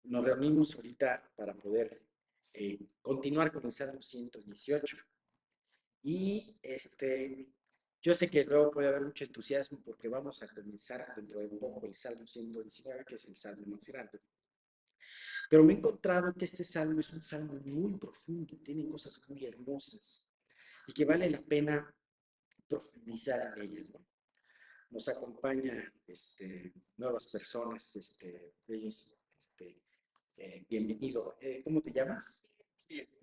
nos reunimos ahorita para poder continuar con el Salmo 118. Y yo sé que luego puede haber mucho entusiasmo porque vamos a comenzar dentro de un poco el Salmo 119, que es el Salmo más grande. Pero me he encontrado que este Salmo es un Salmo muy profundo, tiene cosas muy hermosas y que vale la pena profundizar en ellas, ¿no? Nos acompaña nuevas personas, ellos, bienvenido. ¿Cómo te llamas?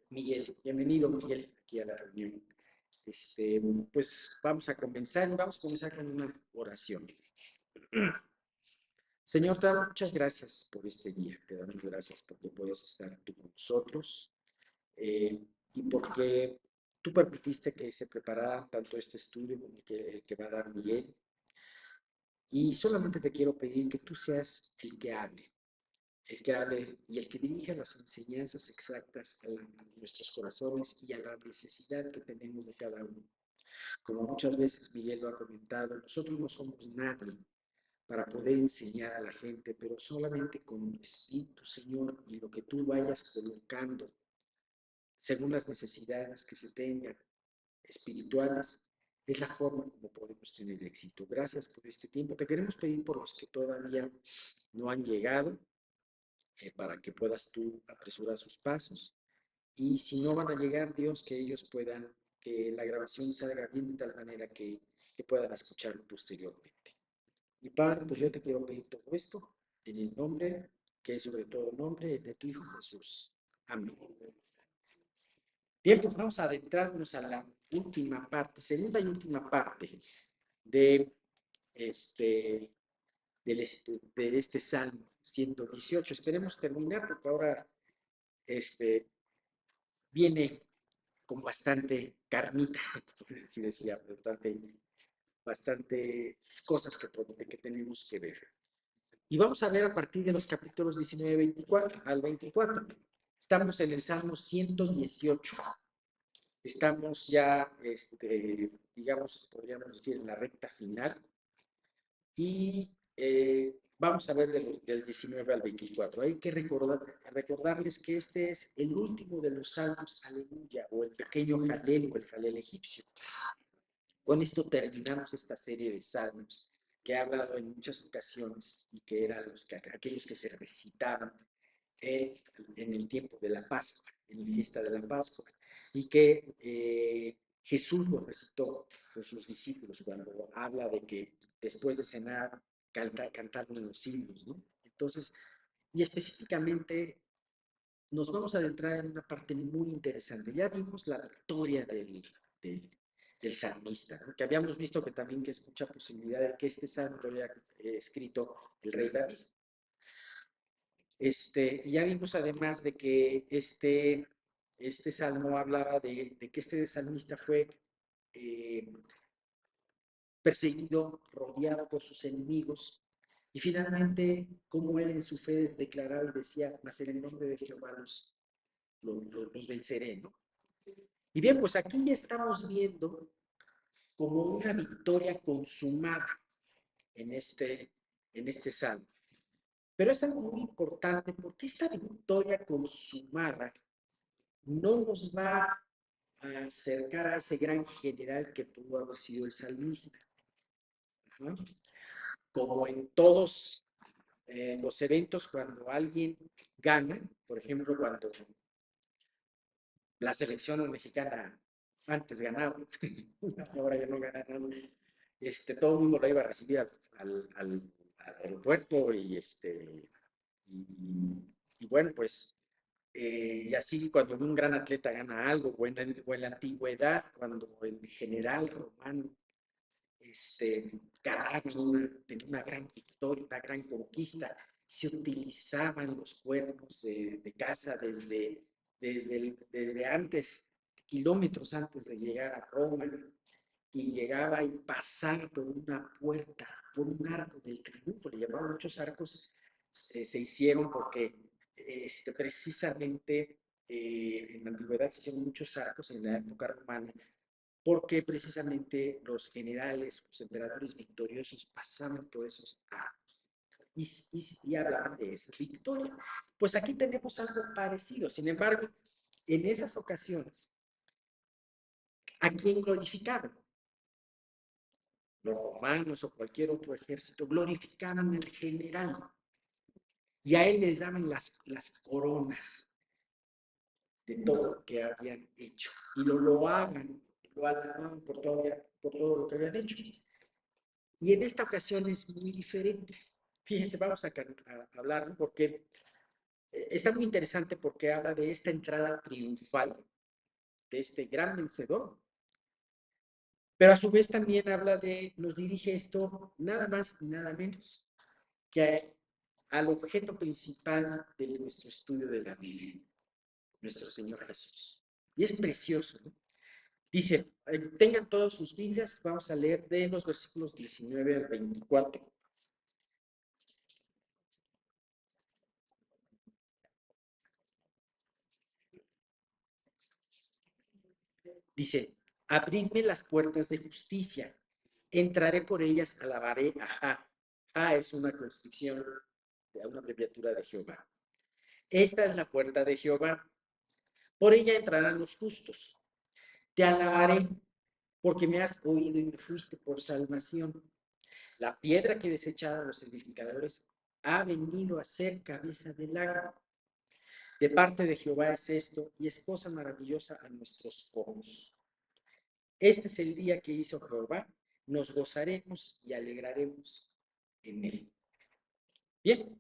Miguel, bienvenido Miguel aquí a la reunión. Pues vamos a comenzar y vamos a comenzar con una oración. Señor, te damos muchas gracias por este día, te damos gracias porque puedes estar tú con nosotros y porque tú permitiste que se preparara tanto este estudio como el que va a dar Miguel. Y solamente te quiero pedir que tú seas el que hable y el que dirija las enseñanzas exactas a nuestros corazones y a la necesidad que tenemos de cada uno. Como muchas veces Miguel lo ha comentado, nosotros no somos nadie para poder enseñar a la gente, pero solamente con el Espíritu, Señor, y lo que tú vayas colocando según las necesidades que se tengan espirituales, es la forma como podemos tener éxito. Gracias por este tiempo. Te queremos pedir por los que todavía no han llegado, para que puedas tú apresurar sus pasos. Y si no van a llegar, Dios, que ellos puedan, que la grabación salga bien de tal manera que puedan escucharlo posteriormente. Y Padre, pues yo te quiero pedir todo esto en el nombre, que es sobre todo el nombre de tu Hijo Jesús. Amén. Bien, pues vamos a adentrarnos a la última parte, segunda y última parte de este, de este Salmo 118. Esperemos terminar porque ahora este, viene con bastante carnita, por así decía, bastante cosas que tenemos que ver. Y vamos a ver a partir de los capítulos 19 24, al 24. Estamos en el Salmo 118. Estamos ya, digamos, podríamos decir, en la recta final. Y vamos a ver del 19 al 24. Hay que recordarles que este es el último de los salmos, aleluya, o el pequeño jalel o el jalel egipcio. Con esto terminamos esta serie de salmos que he hablado en muchas ocasiones y que eran aquellos que se recitaban en el tiempo de la Pascua, en la fiesta de la Pascua, y que Jesús lo recitó con sus discípulos cuando habla de que después de cenar cantaron los himnos, ¿no? Entonces, y específicamente nos vamos a adentrar en una parte muy interesante. Ya vimos la victoria del salmista, ¿no? Que habíamos visto que también que es mucha posibilidad de que este salmo lo haya escrito el rey David. Ya vimos además de que este salmo hablaba de que este salmista fue eh, perseguido, rodeado por sus enemigos, y finalmente, como él en su fe declaraba y decía, mas en el nombre de Jehová los venceré, ¿no? Y bien, pues aquí ya estamos viendo como una victoria consumada en este salmo. Pero es algo muy importante porque esta victoria consumada no nos va a acercar a ese gran general que pudo haber sido el salmista. ¿No? Como en todos los eventos, cuando alguien gana, por ejemplo, cuando la selección mexicana antes ganaba, ahora ya no gana nada, todo el mundo lo iba a recibir al aeropuerto y bueno, pues y así cuando un gran atleta gana algo, o en la antigüedad, cuando el general romano ganaba tenía una gran victoria, una gran conquista, se utilizaban los cuernos de caza desde antes, kilómetros antes de llegar a Roma, y llegaba y pasaba por una puerta, por un arco del triunfo. Le llamaban muchos arcos, se hicieron porque precisamente en la antigüedad se hicieron muchos arcos en la época romana, porque precisamente los generales, los emperadores victoriosos pasaban por esos arcos. y hablaban de esa victoria. Pues aquí tenemos algo parecido. Sin embargo, en esas ocasiones, ¿a quién glorificaban? Los romanos o cualquier otro ejército glorificaban al general y a él les daban las coronas de todo lo que habían hecho y lo alababan por todo lo que habían hecho. Y en esta ocasión es muy diferente. Fíjense, vamos a hablar porque está muy interesante porque habla de esta entrada triunfal de este gran vencedor, pero a su vez también habla nos dirige esto nada más y nada menos que al objeto principal de nuestro estudio de la Biblia, nuestro Señor Jesús. Y es precioso, ¿no? Dice, tengan todas sus Biblias, vamos a leer de los versículos 19 al 24. Dice, abridme las puertas de justicia, entraré por ellas, alabaré a Jah. Jah es una construcción de una abreviatura de Jehová. Esta es la puerta de Jehová, por ella entrarán los justos. Te alabaré, porque me has oído y me fuiste por salvación. La piedra que desecharon los edificadores ha venido a ser cabeza del agua. De parte de Jehová es esto, y es cosa maravillosa a nuestros ojos. Este es el día que hizo Jehová, nos gozaremos y alegraremos en él. Bien,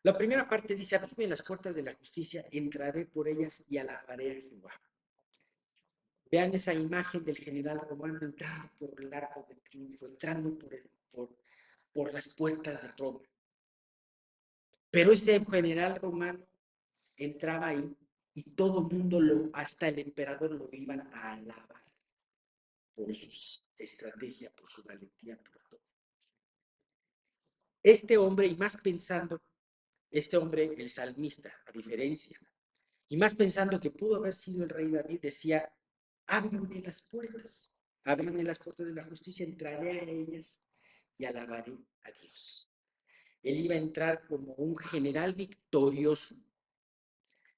la primera parte dice, abrirme las puertas de la justicia, entraré por ellas y alabaré a Jehová. Vean esa imagen del general romano entrando por el arco de triunfo, entrando por las puertas de Roma. Pero ese general romano entraba ahí y todo el mundo, hasta el emperador, lo iban a alabar por su estrategia, por su valentía, por todo. Este hombre, y más pensando, este hombre, el salmista, a diferencia, y más pensando que pudo haber sido el rey David, decía, ábranme las puertas de la justicia, entraré a ellas y alabaré a Dios. Él iba a entrar como un general victorioso.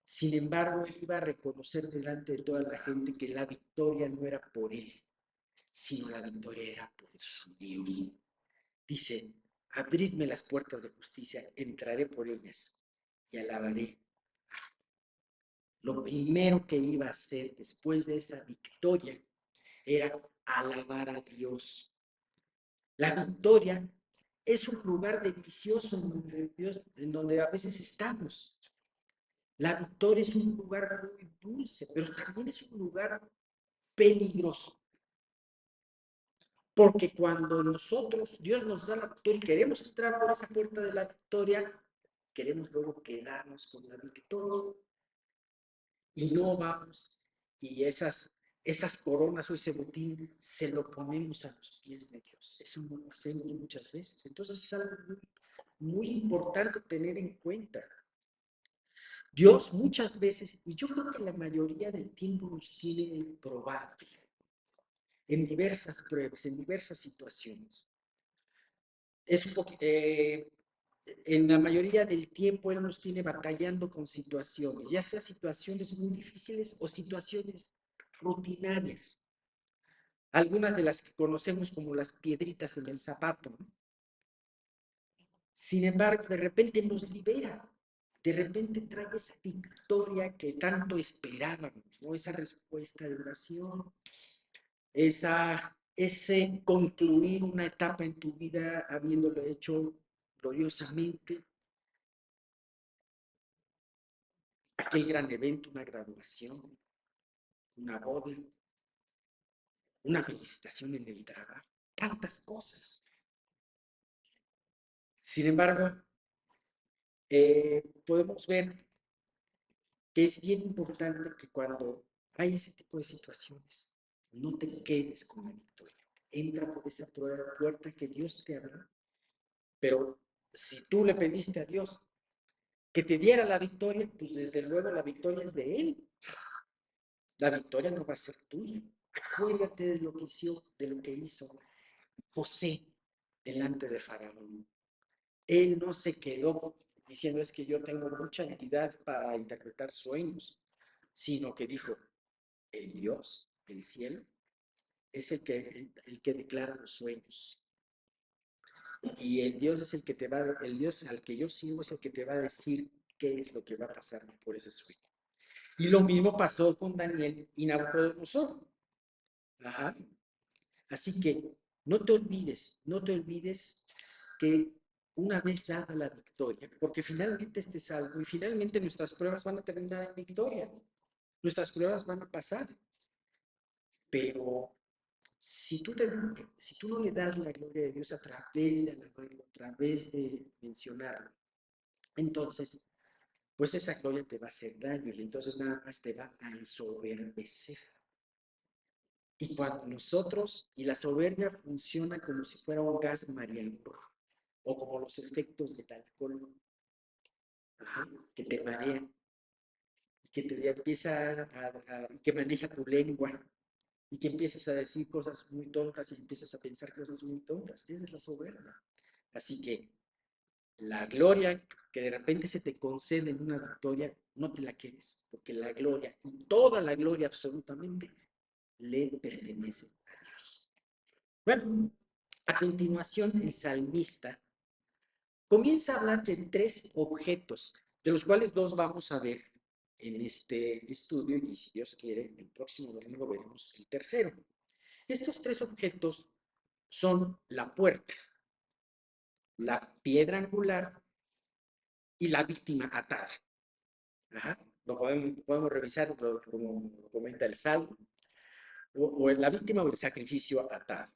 Sin embargo, él iba a reconocer delante de toda la gente que la victoria no era por él, sino la victoria era por su Dios. Dice, abridme las puertas de justicia, entraré por ellas y alabaré. Lo primero que iba a hacer después de esa victoria era alabar a Dios. La victoria es un lugar delicioso en donde a veces estamos. La victoria es un lugar muy dulce, pero también es un lugar peligroso. Porque cuando Dios nos da la victoria y queremos entrar por esa puerta de la victoria, queremos luego quedarnos con la victoria y no vamos y esas coronas o ese botín se lo ponemos a los pies de Dios. Eso no lo hacemos muchas veces. Entonces es algo muy, muy importante tener en cuenta. Dios muchas veces, y yo creo que la mayoría del tiempo nos tiene probado en diversas pruebas, en diversas situaciones. Es un poco, en la mayoría del tiempo Él nos tiene batallando con situaciones, ya sea situaciones muy difíciles o situaciones rutinarias. Algunas de las que conocemos como las piedritas en el zapato, ¿no? Sin embargo, de repente nos libera, de repente trae esa victoria que tanto esperábamos, ¿no? Esa respuesta de oración, ese concluir una etapa en tu vida habiéndolo hecho gloriosamente, aquel gran evento, una graduación, una boda, una felicitación en el trabajo, tantas cosas. Sin embargo, podemos ver que es bien importante que cuando hay ese tipo de situaciones, no te quedes con la victoria. Entra por esa puerta que Dios te abre. Pero si tú le pediste a Dios que te diera la victoria, pues desde luego la victoria es de Él. La victoria no va a ser tuya. Acuérdate de lo que hizo José delante de Faraón. Él no se quedó diciendo es que yo tengo mucha habilidad para interpretar sueños, sino que dijo, el Dios del cielo es el que declara los sueños. Y el Dios es el que te va, el Dios al que yo sigo es el que te va a decir qué es lo que va a pasar por ese sueño. Y lo mismo pasó con Daniel y Nabucodonosor. Ajá. Así que no te olvides que una vez dada la victoria, porque finalmente este es algo y finalmente nuestras pruebas van a terminar en victoria, nuestras pruebas van a pasar, pero si tú no le das la gloria de Dios a través de alabarlo, a través de mencionarlo, entonces, pues esa gloria te va a hacer daño y entonces nada más te va a ensoberbecer. Y cuando nosotros, y la soberbia funciona como si fuera un gas mareador, o como los efectos del alcohol, ajá, que te marea, y que te empieza y que maneja tu lengua, y que empiezas a decir cosas muy tontas y empiezas a pensar cosas muy tontas. Esa es la soberbia. Así que la gloria que de repente se te concede en una victoria, no te la quedes, porque la gloria y toda la gloria absolutamente le pertenece a Dios. Bueno, a continuación el salmista comienza a hablar de tres objetos, de los cuales dos vamos a ver en este estudio y si Dios quiere, el próximo domingo veremos el tercero. Estos tres objetos son la puerta, la piedra angular y la víctima atada. Ajá. Podemos revisar como comenta el Salmo, o la víctima o el sacrificio atado.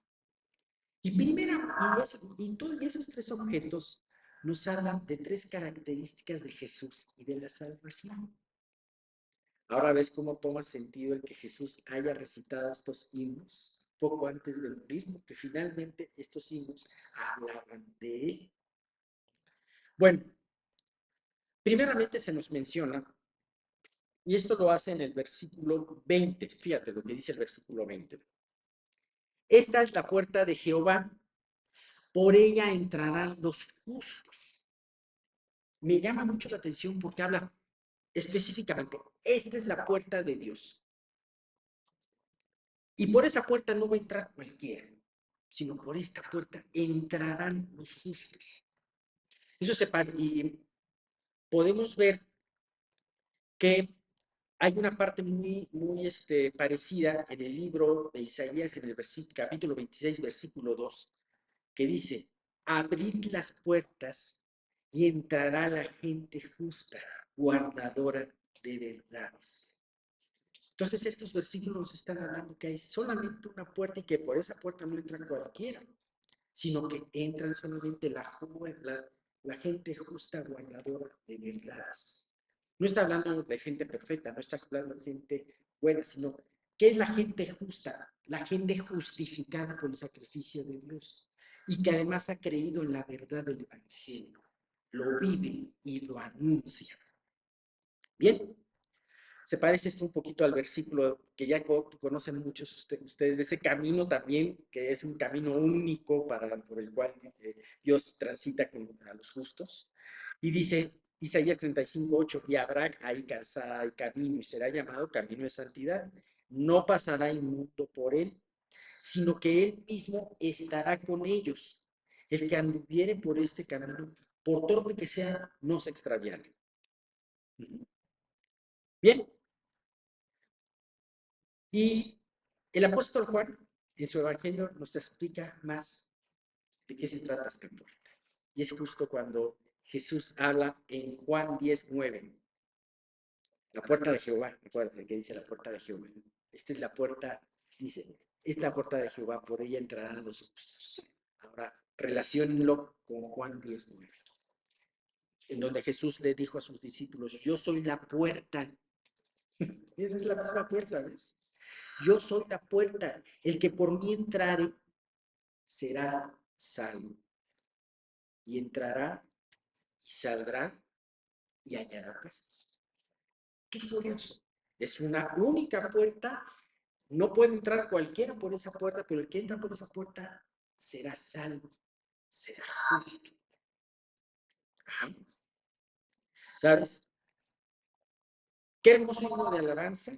Y todos esos tres objetos nos hablan de tres características de Jesús y de la salvación. Ahora ves cómo toma sentido el que Jesús haya recitado estos himnos poco antes de morir, porque finalmente estos himnos hablaban de él. Bueno, primeramente se nos menciona, y esto lo hace en el versículo 20, fíjate lo que dice el versículo 20. Esta es la puerta de Jehová, por ella entrarán los justos. Me llama mucho la atención porque habla específicamente, esta es la puerta de Dios. Y por esa puerta no va a entrar cualquiera, sino por esta puerta entrarán los justos. Y podemos ver que hay una parte muy parecida en el libro de Isaías, en el capítulo 26, versículo 2, que dice, abrid las puertas y entrará la gente justa, guardadora de verdades. Entonces estos versículos están hablando que hay solamente una puerta y que por esa puerta no entra cualquiera, sino que entran solamente la gente justa, guardadora de verdades. No está hablando de gente perfecta, no está hablando de gente buena, sino que es la gente justa, la gente justificada por el sacrificio de Dios y que además ha creído en la verdad del Evangelio, lo vive y lo anuncia. Bien, se parece esto un poquito al versículo que ya conocen muchos ustedes de ese camino también, que es un camino único por el cual Dios transita a los justos. Y dice Isaías 35:8, y habrá ahí calzada y camino, y será llamado camino de santidad. No pasará inmundo por él, sino que él mismo estará con ellos. El que anduviere por este camino, por torpe que sea, no se extraviará. Bien, y el apóstol Juan, en su evangelio, nos explica más de qué se trata esta puerta. Y es justo cuando Jesús habla en Juan 10:9. La puerta de Jehová, acuérdense que dice la puerta de Jehová. Esta es la puerta, dice, esta es la puerta de Jehová, por ella entrarán los justos. Ahora, relaciónenlo con Juan 10:9, en donde Jesús le dijo a sus discípulos, yo soy la puerta. Esa es la misma puerta, ¿ves? Yo soy la puerta, el que por mí entrare será salvo. Y entrará y saldrá y hallará pasto. Qué curioso. Es una única puerta. No puede entrar cualquiera por esa puerta, pero el que entra por esa puerta será salvo, será justo. Ajá. ¿Sabes? Qué hermoso himno de alabanza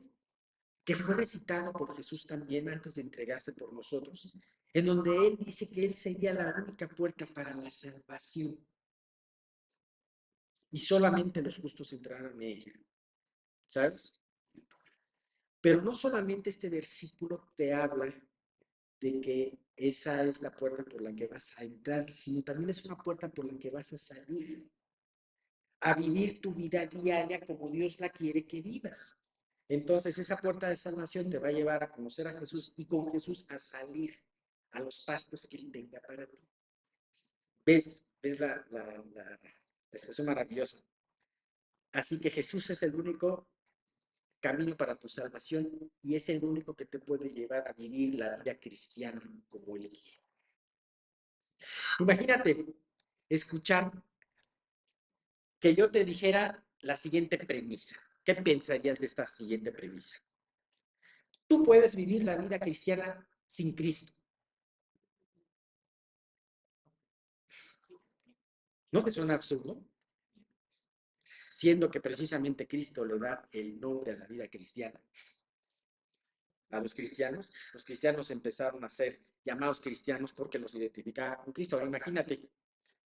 que fue recitado por Jesús también antes de entregarse por nosotros, en donde Él dice que Él sería la única puerta para la salvación y solamente los justos entrarán en ella, ¿sabes? Pero no solamente este versículo te habla de que esa es la puerta por la que vas a entrar, sino también es una puerta por la que vas a salir, a vivir tu vida diaria como Dios la quiere que vivas. Entonces esa puerta de salvación te va a llevar a conocer a Jesús y con Jesús a salir a los pastos que Él tenga para ti. ¿Ves la estación maravillosa? Así que Jesús es el único camino para tu salvación y es el único que te puede llevar a vivir la vida cristiana como Él quiere. Imagínate escuchar que yo te dijera la siguiente premisa. ¿Qué pensarías de esta siguiente premisa? Tú puedes vivir la vida cristiana sin Cristo. ¿No te suena absurdo? Siendo que precisamente Cristo le da el nombre a la vida cristiana. A los cristianos empezaron a ser llamados cristianos porque los identificaban con Cristo. Ahora imagínate,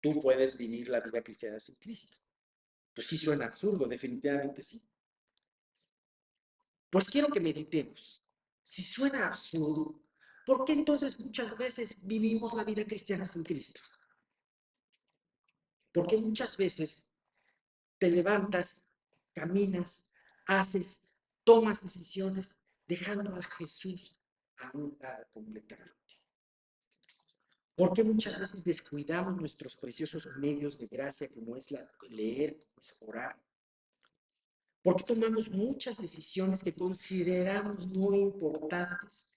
tú puedes vivir la vida cristiana sin Cristo. Pues sí suena absurdo, definitivamente sí. Pues quiero que meditemos. Si suena absurdo, ¿por qué entonces muchas veces vivimos la vida cristiana sin Cristo? Porque muchas veces te levantas, caminas, haces, tomas decisiones, dejando a Jesús a un lado completamente. Porque muchas veces descuidamos nuestros preciosos medios de gracia, como es leer, como es orar. Porque tomamos muchas decisiones que consideramos muy importantes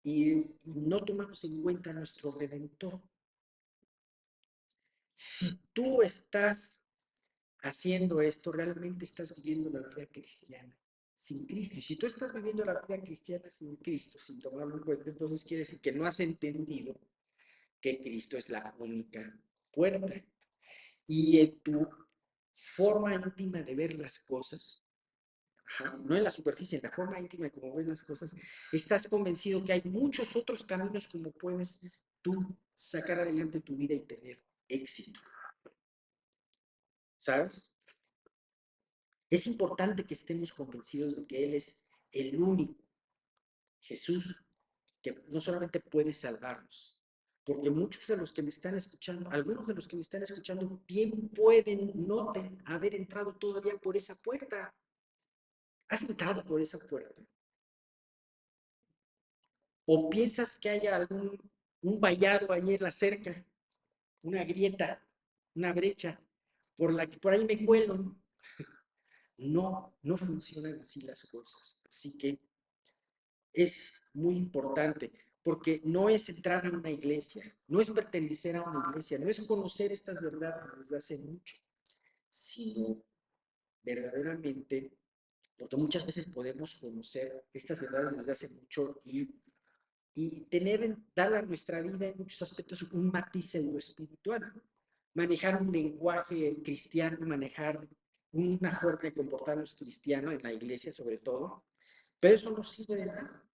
y no tomamos en cuenta a nuestro Redentor. Si tú estás haciendo esto, realmente estás viviendo la vida cristiana sin Cristo. Y si tú estás viviendo la vida cristiana sin Cristo, sin tomarlo en cuenta, entonces quiere decir que no has entendido que Cristo es la única puerta. Y en tu forma íntima de ver las cosas, no en la superficie, en la forma íntima de cómo ves las cosas, estás convencido que hay muchos otros caminos como puedes tú sacar adelante tu vida y tener éxito. ¿Sabes? Es importante que estemos convencidos de que Él es el único Jesús que no solamente puede salvarnos, porque muchos de los que me están escuchando, algunos de los que me están escuchando, bien pueden no haber entrado todavía por esa puerta. ¿Has entrado por esa puerta? ¿O piensas que haya un vallado ahí en la cerca, una grieta, una brecha, por la que por ahí me cuelo? No, no funcionan así las cosas. Así que es muy importante, porque no es entrar a una iglesia, no es pertenecer a una iglesia, no es conocer estas verdades desde hace mucho, sino verdaderamente, porque muchas veces podemos conocer estas verdades desde hace mucho y dar a nuestra vida en muchos aspectos un matiz espiritual, manejar un lenguaje cristiano, manejar una forma de comportarnos cristiano en la iglesia sobre todo, pero eso no sirve de nada.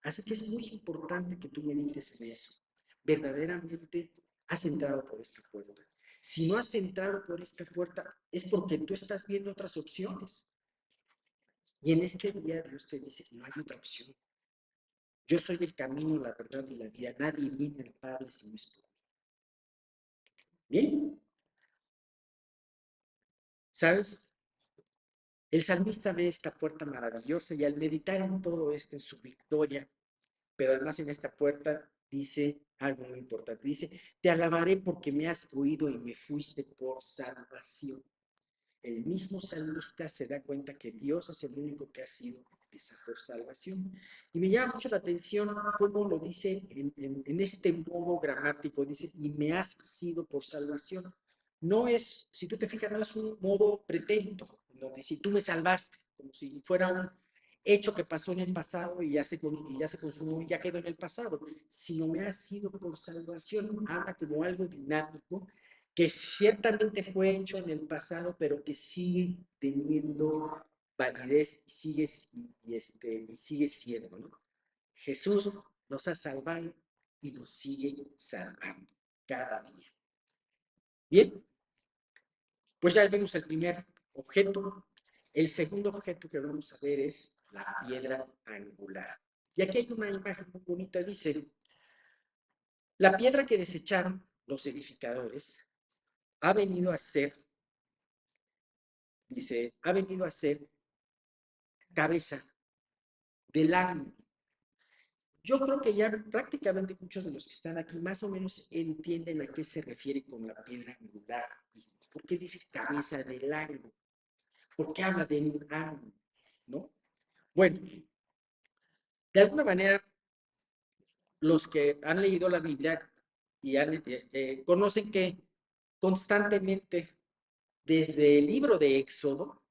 Así que es muy importante que tú medites en eso. Verdaderamente has entrado por esta puerta. Si no has entrado por esta puerta, es porque tú estás viendo otras opciones. Y en este día Dios te dice, no hay otra opción. Yo soy el camino, la verdad y la vida. Nadie viene al Padre si no es por mí. Bien, ¿sabes? El salmista ve esta puerta maravillosa y al meditar en todo esto, en su victoria, pero además en esta puerta dice algo muy importante. Dice, te alabaré porque me has oído y me fuiste por salvación. El mismo salmista se da cuenta que Dios es el único que ha sido esa por salvación. Y me llama mucho la atención cómo lo dice en este modo gramático, dice, y me has sido por salvación. No es, si tú te fijas, no es un modo pretérito, donde si tú me salvaste, como si fuera un hecho que pasó en el pasado y ya se consumó y ya quedó en el pasado, sino me ha sido por salvación, habla como algo dinámico que ciertamente fue hecho en el pasado, pero que sigue teniendo validez y sigue siendo, ¿no? Jesús nos ha salvado y nos sigue salvando cada día. Bien, pues ya vemos el primer objeto. El segundo objeto que vamos a ver es la piedra angular. Y aquí hay una imagen muy bonita, dice, la piedra que desecharon los edificadores ha venido a ser, dice, ha venido a ser cabeza del ángulo. Yo creo que ya prácticamente muchos de los que están aquí más o menos entienden a qué se refiere con la piedra angular. ¿Por qué dice cabeza del ángulo? ¿Por qué habla de un ángulo? ¿No? Bueno, de alguna manera, los que han leído la Biblia y conocen que constantemente, desde el libro de Éxodo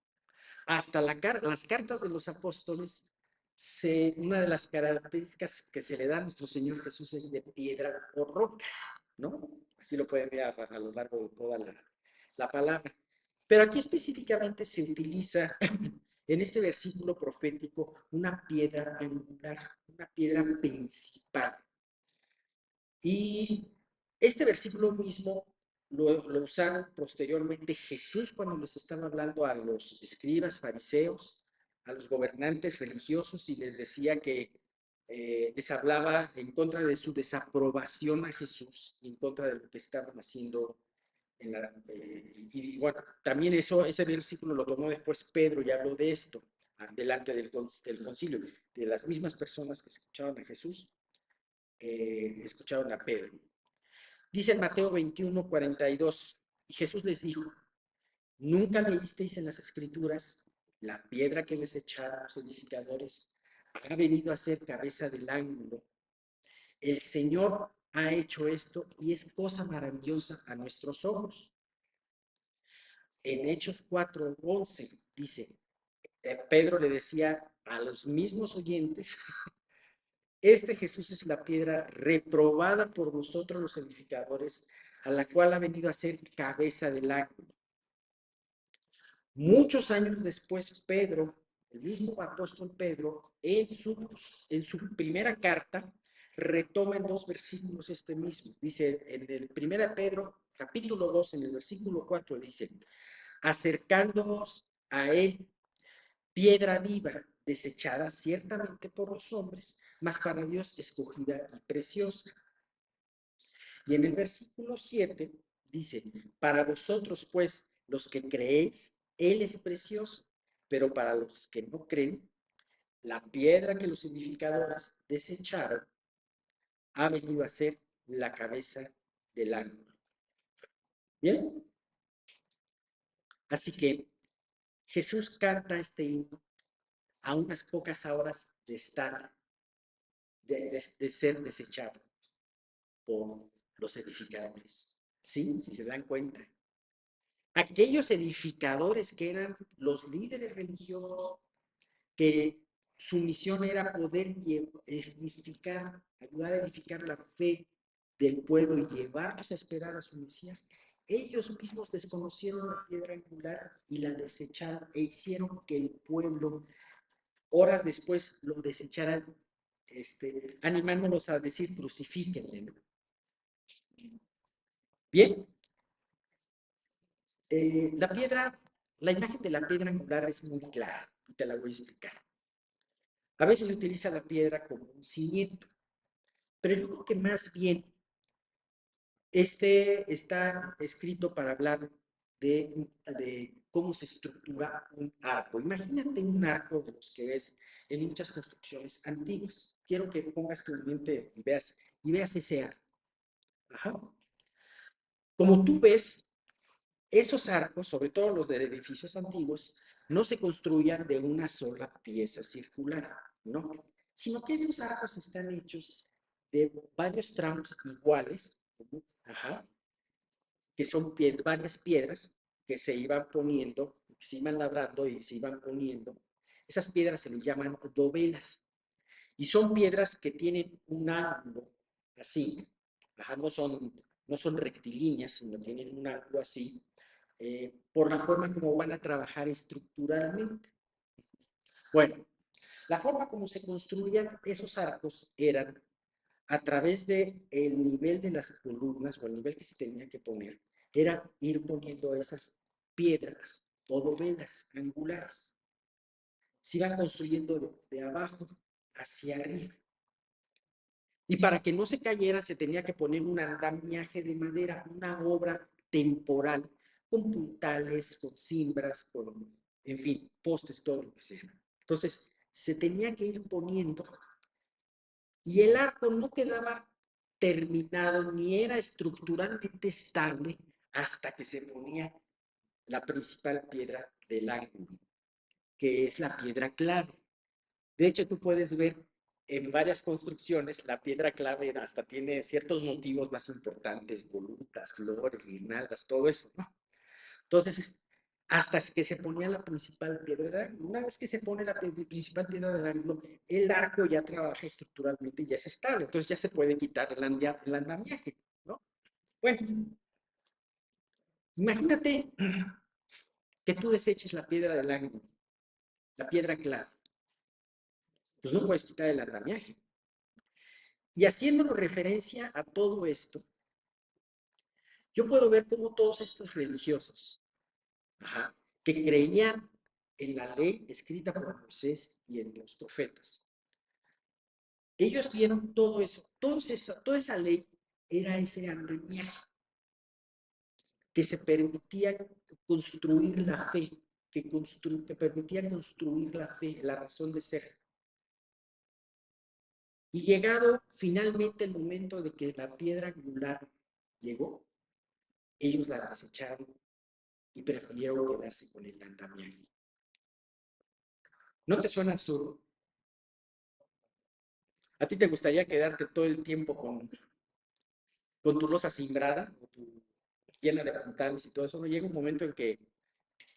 hasta las cartas de los apóstoles, una de las características que se le da a nuestro Señor Jesús es de piedra o roca, ¿no? Así lo pueden ver a lo largo de toda la palabra. Pero aquí específicamente se utiliza en este versículo profético una piedra angular, una piedra principal. Y este versículo mismo lo usaron posteriormente Jesús cuando les estaba hablando a los escribas, fariseos, a los gobernantes religiosos y les decía que les hablaba en contra de su desaprobación a Jesús y en contra de lo que estaban haciendo. Y bueno, también ese versículo lo tomó después Pedro y habló de esto delante del concilio, de las mismas personas que escuchaban a Jesús escucharon a Pedro. Dice en Mateo 21:42, y Jesús les dijo, ¿nunca leísteis en las escrituras la piedra que desecharon los edificadores ha venido a ser cabeza del ángulo? El Señor ha hecho esto y es cosa maravillosa a nuestros ojos. En Hechos 4:11 dice, Pedro le decía a los mismos oyentes, este Jesús es la piedra reprobada por vosotros los edificadores, a la cual ha venido a ser cabeza del ángulo. Muchos años después, Pedro, el mismo apóstol Pedro, en su primera carta, retoma en 2 versículos este mismo. Dice, en el 1 Pedro, capítulo 2, en el versículo 4, dice, acercándonos a él, piedra viva, desechada ciertamente por los hombres, mas para Dios escogida y preciosa. Y en el versículo 7 dice, para vosotros pues, los que creéis, Él es precioso, pero para los que no creen, la piedra que los edificadores desecharon ha venido a ser la cabeza del ángulo. ¿Bien? Así que Jesús canta este himno a unas pocas horas de estar, de ser desechado por los edificadores. ¿Sí? Si se dan cuenta. Aquellos edificadores que eran los líderes religiosos, que su misión era poder edificar, ayudar a edificar la fe del pueblo y llevarlos a esperar a su Mesías, ellos mismos desconocieron la piedra angular y la desecharon e hicieron que el pueblo horas después lo desecharan, animándolos a decir crucifíquenle, ¿no? Bien, la imagen de la piedra angular es muy clara y te la voy a explicar. A veces se utiliza la piedra como un cimiento, pero yo creo que más bien está escrito para hablar de cómo se estructura un arco. Imagínate un arco de los que ves en muchas construcciones antiguas. Quiero que pongas tu mente y veas ese arco. Ajá. Como tú ves, esos arcos, sobre todo los de edificios antiguos, no se construían de una sola pieza circular, no, sino que esos arcos están hechos de varios tramos iguales, ajá, que son varias piedras que se iban poniendo, que se iban labrando y se iban poniendo. Esas piedras se les llaman dovelas y son piedras que tienen un ángulo así, ajá, no son no son rectilíneas, sino tienen un arco así, por la forma como van a trabajar estructuralmente. Bueno, la forma como se construían esos arcos eran a través del nivel de las columnas o el nivel que se tenía que poner, era ir poniendo esas piedras o dovelas angulares. Se iban construyendo de abajo hacia arriba. Y para que no se cayera, se tenía que poner un andamiaje de madera, una obra temporal, con puntales, con cimbras, con, en fin, postes, todo lo que sea. Entonces, se tenía que ir poniendo y el arco no quedaba terminado ni era estructuralmente estable hasta que se ponía la principal piedra del ángulo, que es la piedra clave. De hecho, tú puedes ver en varias construcciones la piedra clave hasta tiene ciertos motivos más importantes, volutas, flores, guirnaldas, todo eso, ¿no? Entonces, hasta que se ponía la principal piedra del ángulo. Una vez que se pone la principal piedra del ángulo, el arco ya trabaja estructuralmente y ya es estable, entonces ya se puede quitar el andamiaje, ¿no? Bueno, imagínate que tú deseches la piedra del ángulo, la piedra clave, pues no puedes quitar el andamiaje. Y haciéndolo referencia a todo esto, yo puedo ver cómo todos estos religiosos, ajá, que creían en la ley escrita por Moisés y en los profetas, ellos vieron todo eso, toda esa ley era ese andamiaje que se permitía construir la fe, que permitía construir la fe, la razón de ser. Y llegado finalmente el momento de que la piedra angular llegó, ellos la desecharon y prefirieron quedarse con el andamiaje. ¿No te suena absurdo? ¿A ti te gustaría quedarte todo el tiempo con tu losa cimbrada, llena de puntales y todo eso? ¿No llega un momento en que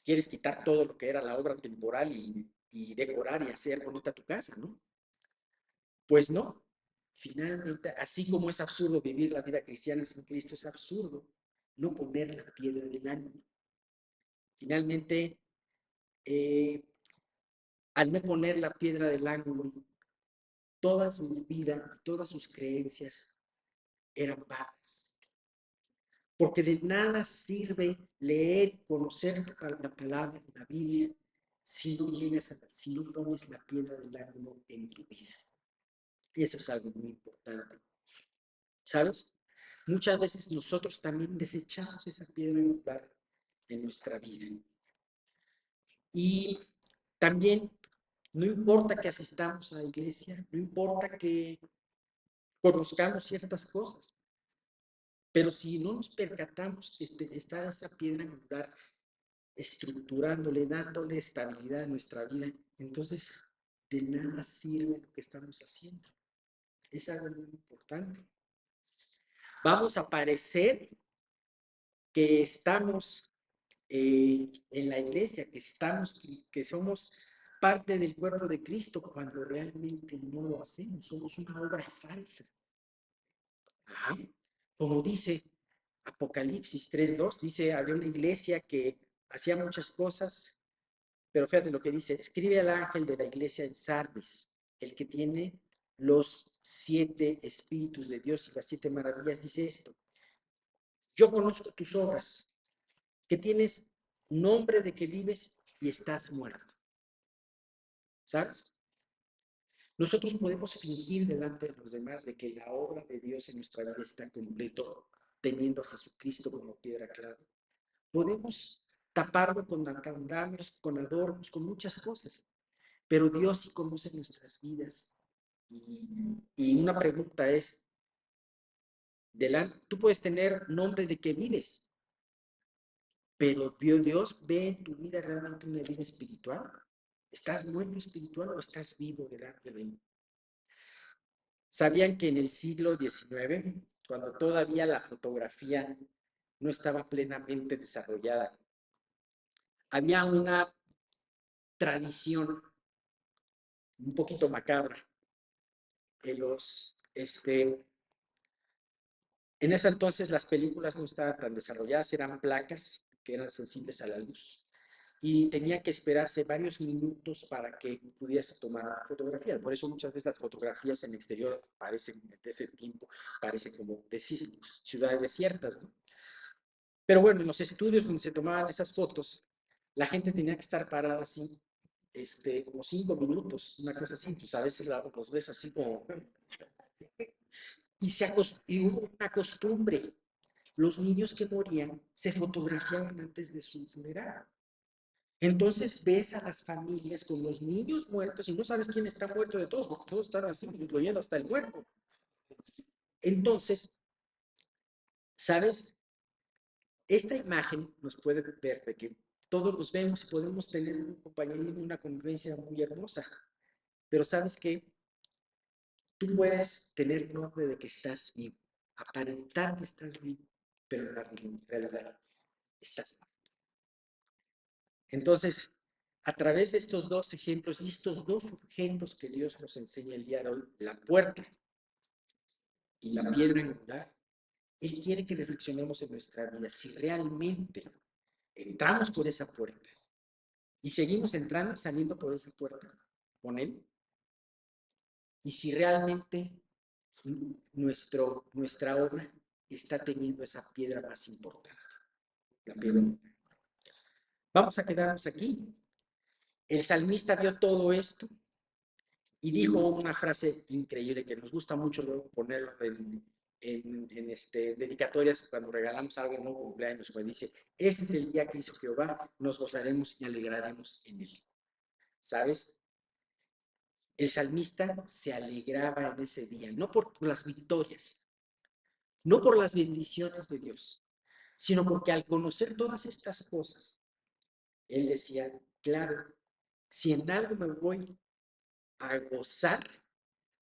quieres quitar todo lo que era la obra temporal y decorar y hacer bonita tu casa, ¿no? Pues no. Finalmente, así como es absurdo vivir la vida cristiana sin Cristo, es absurdo no poner la piedra del ángulo. Finalmente, eh, al no poner la piedra del ángulo, toda su vida y todas sus creencias eran vanas. Porque de nada sirve leer y conocer la palabra, la Biblia, si no llegas si no pones la piedra del ángulo en tu vida. Y eso es algo muy importante. ¿Sabes? Muchas veces nosotros también desechamos esa piedra angular en nuestra vida. Y también no importa que asistamos a la iglesia, no importa que conozcamos ciertas cosas, pero si no nos percatamos que está esa piedra angular estructurándole, dándole estabilidad a nuestra vida, entonces de nada sirve lo que estamos haciendo. Es algo muy importante. Vamos a parecer que estamos en la iglesia, que somos parte del cuerpo de Cristo, cuando realmente no lo hacemos, somos una obra falsa. Ajá. Como dice Apocalipsis 3:2, dice, había una iglesia que hacía muchas cosas, pero fíjate lo que dice, escribe al ángel de la iglesia en Sardis, el que tiene los 7 espíritus de Dios y las 7 maravillas, dice esto, yo conozco tus obras, que tienes nombre de que vives y estás muerto. ¿Sabes? Nosotros podemos fingir delante de los demás de que la obra de Dios en nuestra vida está completo, teniendo a Jesucristo como piedra clave. Podemos taparlo con andamios, con adornos, con muchas cosas, pero Dios sí conoce nuestras vidas. Y una pregunta es, tú puedes tener nombre de que vives, pero Dios ve en tu vida realmente una vida espiritual. ¿Estás muerto espiritual o estás vivo delante de Él? ¿Sabían que en el siglo XIX, cuando todavía la fotografía no estaba plenamente desarrollada, había una tradición un poquito macabra? En ese entonces las películas no estaban tan desarrolladas, eran placas que eran sensibles a la luz y tenía que esperarse varios minutos para que pudiese tomar una fotografía. Por eso muchas veces las fotografías en exterior parecen, de ese tiempo, parecen como decir ciudades desiertas, ¿no? Pero bueno, en los estudios donde se tomaban esas fotos, la gente tenía que estar parada así, como 5 minutos, una cosa así, pues a veces los ves así como... Y hubo una costumbre, los niños que morían se fotografiaban antes de su funeral. Entonces ves a las familias con los niños muertos y no sabes quién está muerto de todos, porque todos están así, incluyendo hasta el muerto. Entonces, ¿sabes? Esta imagen nos puede ver de que todos los vemos y podemos tener un compañerismo, una convivencia muy hermosa. Pero ¿sabes qué? Tú puedes tener nombre de que estás vivo, aparentar que estás vivo, pero en la realidad estás mal. Entonces, a través de estos dos ejemplos y estos dos objetos que Dios nos enseña el día de hoy, la puerta y la piedra angular, Él quiere que reflexionemos en nuestra vida si realmente entramos por esa puerta y seguimos entrando y saliendo por esa puerta con Él, y si realmente nuestra obra está teniendo esa piedra más importante, la piedra. Vamos a quedarnos aquí. El salmista vio todo esto y dijo una frase increíble que nos gusta mucho luego ponerlo en dedicatorias cuando regalamos algo en un cumpleaños, pues dice, este es el día que hizo Jehová, nos gozaremos y alegraremos en él. ¿Sabes? El salmista se alegraba en ese día, no por las victorias, no por las bendiciones de Dios, sino porque al conocer todas estas cosas, él decía, claro, si en algo me voy a gozar,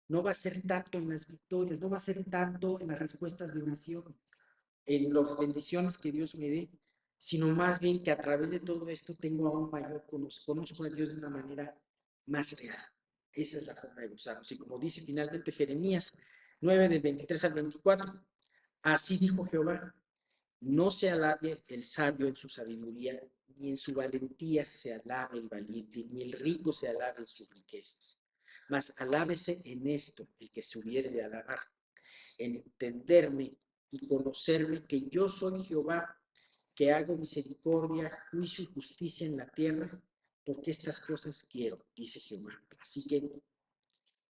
no va a ser tanto en las victorias, no va a ser tanto en las respuestas de oración, en las bendiciones que Dios me dé, sino más bien que a través de todo esto tengo aún mayor conozco a Dios de una manera más real. Esa es la forma de gozarnos. Y como dice finalmente Jeremías 9, del 23 al 24, así dijo Jehová, no se alabe el sabio en su sabiduría, ni en su valentía se alabe el valiente, ni el rico se alabe en sus riquezas. Mas alábese en esto el que se hubiere de alabar, en entenderme y conocerme que yo soy Jehová, que hago misericordia, juicio y justicia en la tierra, porque estas cosas quiero, dice Jehová. Así que,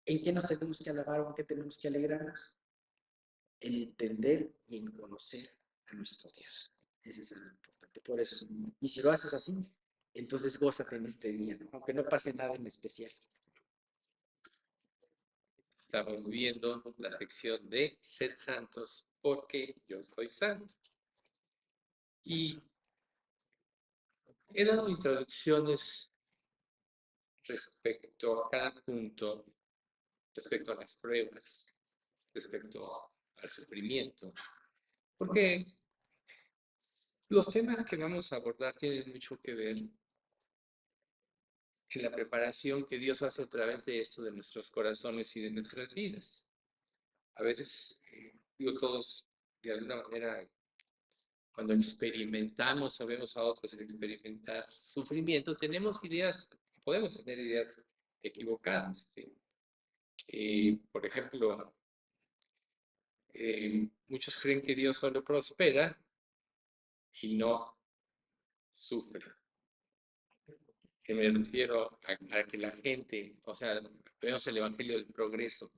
¿en qué nos tenemos que alabar o en qué tenemos que alegrarnos? En entender y en conocer a nuestro Dios. Ese es lo importante. Por eso, y si lo haces así, entonces gózate en este día, ¿no? Aunque no pase nada en especial. Estamos viendo la sección de Sed Santos porque yo soy santo. Y he dado introducciones respecto a cada punto, respecto a las pruebas, respecto al sufrimiento, porque los temas que vamos a abordar tienen mucho que ver en la preparación que Dios hace a través de esto de nuestros corazones y de nuestras vidas. A veces, digo, todos de alguna manera, cuando experimentamos o vemos a otros experimentar sufrimiento, tenemos ideas, podemos tener ideas equivocadas, ¿sí? Por ejemplo, muchos creen que Dios solo prospera y no sufre. Que me refiero a que la gente, o sea, vemos el Evangelio del progreso.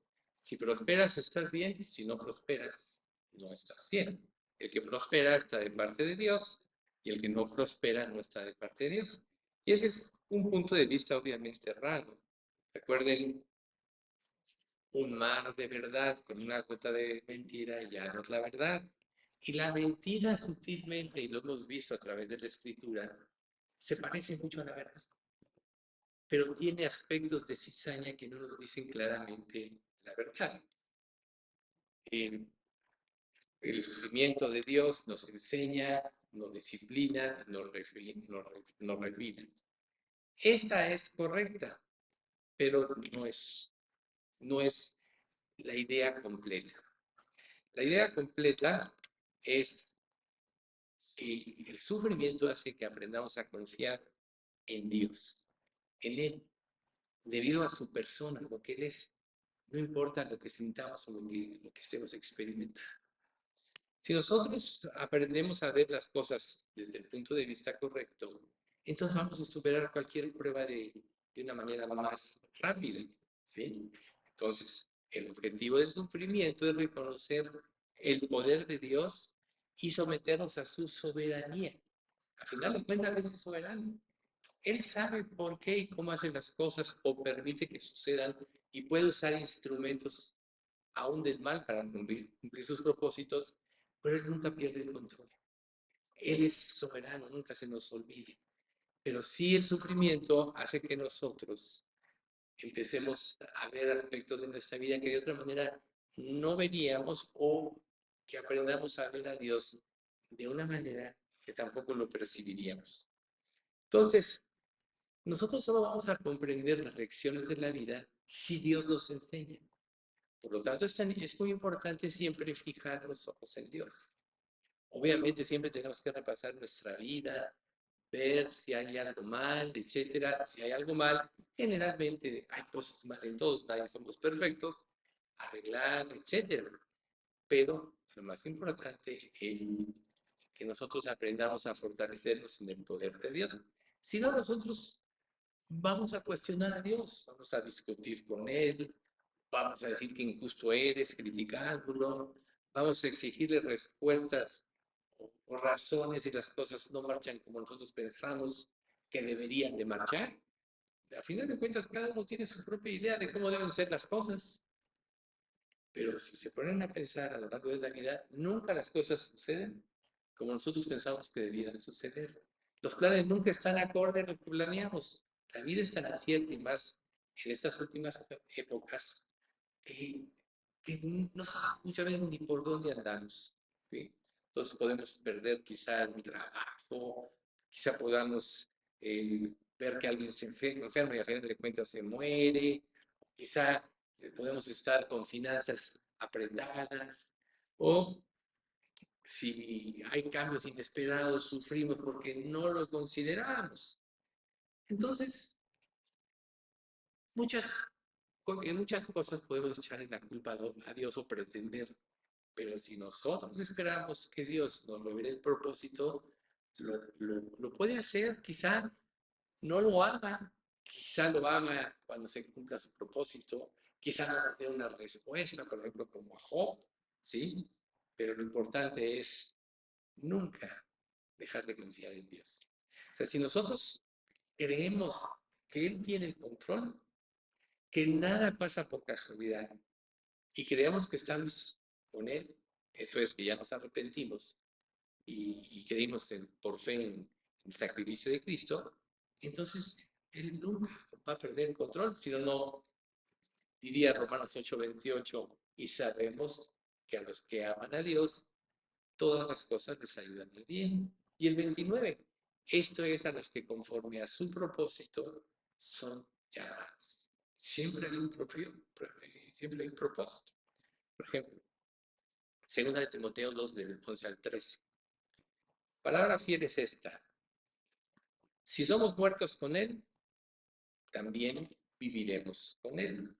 Si prosperas, estás bien, si no prosperas, no estás bien. El que prospera está de parte de Dios y el que no prospera no está de parte de Dios. Y ese es un punto de vista obviamente errado. Recuerden, un mar de verdad con una gota de mentira ya no es la verdad. Y la mentira sutilmente, y lo hemos visto a través de la escritura, se parece mucho a la verdad, pero tiene aspectos de cizaña que no nos dicen claramente la verdad. El sufrimiento de Dios nos enseña, nos disciplina, nos refina. Esta es correcta, pero no es la idea completa. La idea completa es que el sufrimiento hace que aprendamos a confiar en Dios, en Él, debido a su persona, lo que Él es. No importa lo que sintamos o lo que estemos experimentando. Si nosotros aprendemos a ver las cosas desde el punto de vista correcto, entonces vamos a superar cualquier prueba de una manera más rápida, ¿sí? Entonces, el objetivo del sufrimiento es reconocer el poder de Dios y someternos a su soberanía. Al final de cuentas, Él es soberano. Él sabe por qué y cómo hace las cosas o permite que sucedan y puede usar instrumentos aún del mal para cumplir sus propósitos, pero Él nunca pierde el control. Él es soberano, nunca se nos olvide. Pero sí el sufrimiento hace que nosotros empecemos a ver aspectos de nuestra vida que de otra manera no veríamos o que aprendamos a ver a Dios de una manera que tampoco lo percibiríamos. Entonces, nosotros solo vamos a comprender las lecciones de la vida si Dios nos enseña. Por lo tanto, es muy importante siempre fijar los ojos en Dios. Obviamente siempre tenemos que repasar nuestra vida, ver si hay algo mal, etcétera. Si hay algo mal, generalmente hay cosas mal en todos, nadie somos perfectos, arreglar, etcétera. Pero lo más importante es que nosotros aprendamos a fortalecernos en el poder de Dios. Si no, nosotros vamos a cuestionar a Dios, vamos a discutir con Él, vamos a decir que injusto eres, criticándolo, vamos a exigirle respuestas o razones si las cosas no marchan como nosotros pensamos que deberían de marchar. A final de cuentas, cada uno tiene su propia idea de cómo deben ser las cosas, pero si se ponen a pensar a lo largo de la vida, nunca las cosas suceden como nosotros pensamos que debían suceder. Los planes nunca están acorde a lo que planeamos. La vida es tan incierta y más en estas últimas épocas que, que no sabemos muchas veces ni por dónde andamos. ¿Sí? Entonces podemos perder quizá un trabajo, quizá podamos ver que alguien se enferma y a final de cuentas se muere, quizá podemos estar con finanzas apretadas, o si hay cambios inesperados, sufrimos porque no lo consideramos. Entonces, muchas, en muchas cosas podemos echarle la culpa a Dios o pretender, pero si nosotros esperamos que Dios nos revele el propósito, lo puede hacer, quizá no lo haga, quizá lo haga cuando se cumpla su propósito, quizá no nos dé una respuesta, por ejemplo, como a Job, ¿sí? Pero lo importante es nunca dejar de confiar en Dios. O sea, si nosotros creemos que Él tiene el control, que nada pasa por casualidad y creemos que estamos con Él, eso es que ya nos arrepentimos y creímos por fe en el sacrificio de Cristo, entonces Él nunca va a perder el control, sino no, diría Romanos 8:28, y sabemos que a los que aman a Dios, todas las cosas les ayudan al bien. Y el 29, esto es a los que conforme a su propósito son llamados. Siempre hay un siempre hay un propósito. Por ejemplo, segunda de Timoteo 2, del 11 al 13. Palabra fiel es esta. Si somos muertos con Él, también viviremos con Él.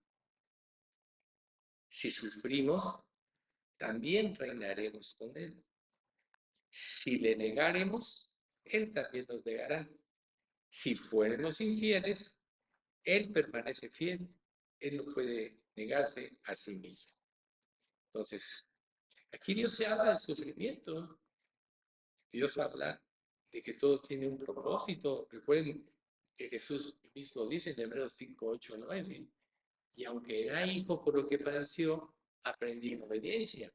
Si sufrimos, también reinaremos con Él. Si le negaremos, Él también nos negará. Si fuéramos infieles, Él permanece fiel. Él no puede negarse a sí mismo. Entonces, aquí Dios se habla del sufrimiento. Dios habla de que todo tiene un propósito. Recuerden que Jesús mismo dice en Hebreos 5, 8, 9, y aunque era hijo por lo que padeció, aprendí en obediencia.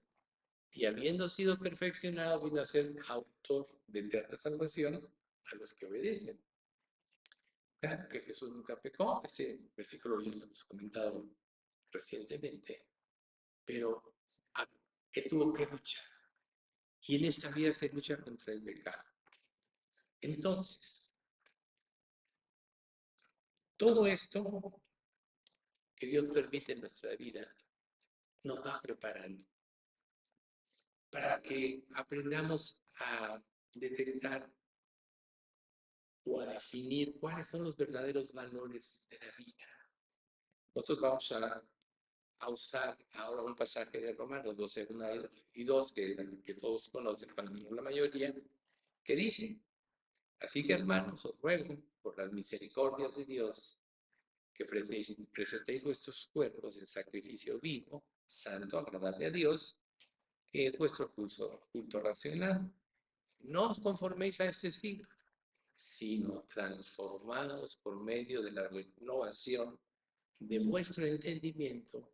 Y habiendo sido perfeccionado, vino a ser autor de eterna salvación a los que obedecen. Claro que Jesús nunca pecó, este versículo ya lo hemos comentado recientemente, pero él tuvo que luchar. Y en esta vida se lucha contra el pecado. Entonces, todo esto que Dios permite en nuestra vida nos va preparando. para que aprendamos a detectar o a definir cuáles son los verdaderos valores de la vida. Nosotros vamos a usar ahora un pasaje de Romanos 12, 1 y 2, que todos conocen, para la mayoría, que dice: así que, hermanos, os ruego por las misericordias de Dios que presentéis vuestros cuerpos en sacrificio vivo, santo, agradable a Dios, que es vuestro culto racional. No os conforméis a este siglo, sino transformados por medio de la renovación de vuestro entendimiento,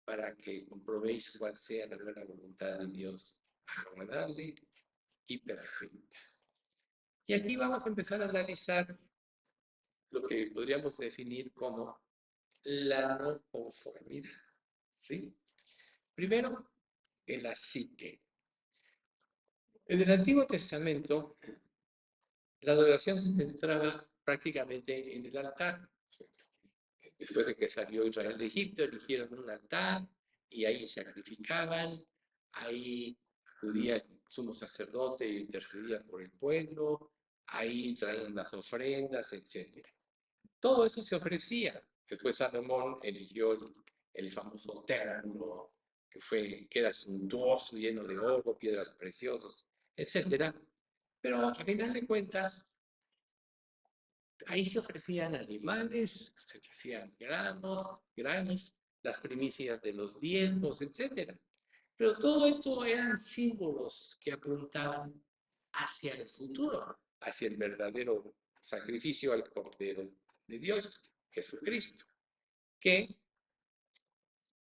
para que comprobéis cuál sea la buena voluntad de Dios, agradable y perfecta. Y aquí vamos a empezar a analizar lo que podríamos definir como la no conformidad, ¿sí? Primero, en la psique. En el Antiguo Testamento, la adoración se centraba prácticamente en el altar. Después de que salió Israel de Egipto, eligieron un altar y ahí sacrificaban, ahí acudía el sumo sacerdote y intercedía por el pueblo, ahí traían las ofrendas, etc. Todo eso se ofrecía. Después Salomón eligió el famoso templo, que era suntuoso, lleno de oro, piedras preciosas, etc. Pero a final de cuentas, ahí se ofrecían animales, se ofrecían granos, las primicias de los diezmos, etc. Pero todo esto eran símbolos que apuntaban hacia el futuro, hacia el verdadero sacrificio al Cordero de Dios, Jesucristo, que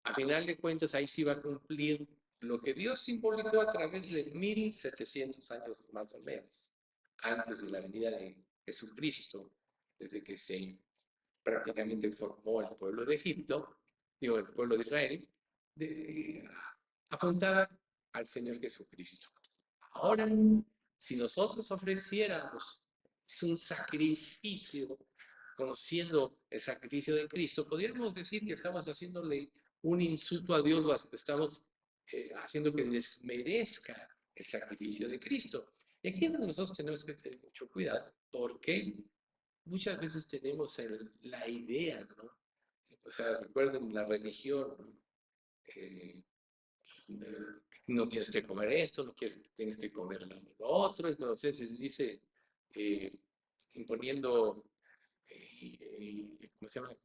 a final de cuentas ahí se iba a cumplir lo que Dios simbolizó a través de 1700 años más o menos, antes de la venida de Jesucristo, desde que se prácticamente formó el pueblo de Egipto, digo, el pueblo de Israel, de, apuntaba al Señor Jesucristo. Ahora, si nosotros ofreciéramos un sacrificio, conociendo el sacrificio de Cristo, podríamos decir que estamos haciéndole un insulto a Dios, o estamos haciendo que desmerezca el sacrificio de Cristo. Y aquí es donde nosotros tenemos que tener mucho cuidado, porque muchas veces tenemos la idea, ¿no? O sea, recuerden la religión, ¿no? Eh, no tienes que comer esto, no tienes que comer lo otro, entonces dice, eh, imponiendo, ¿cómo se llama?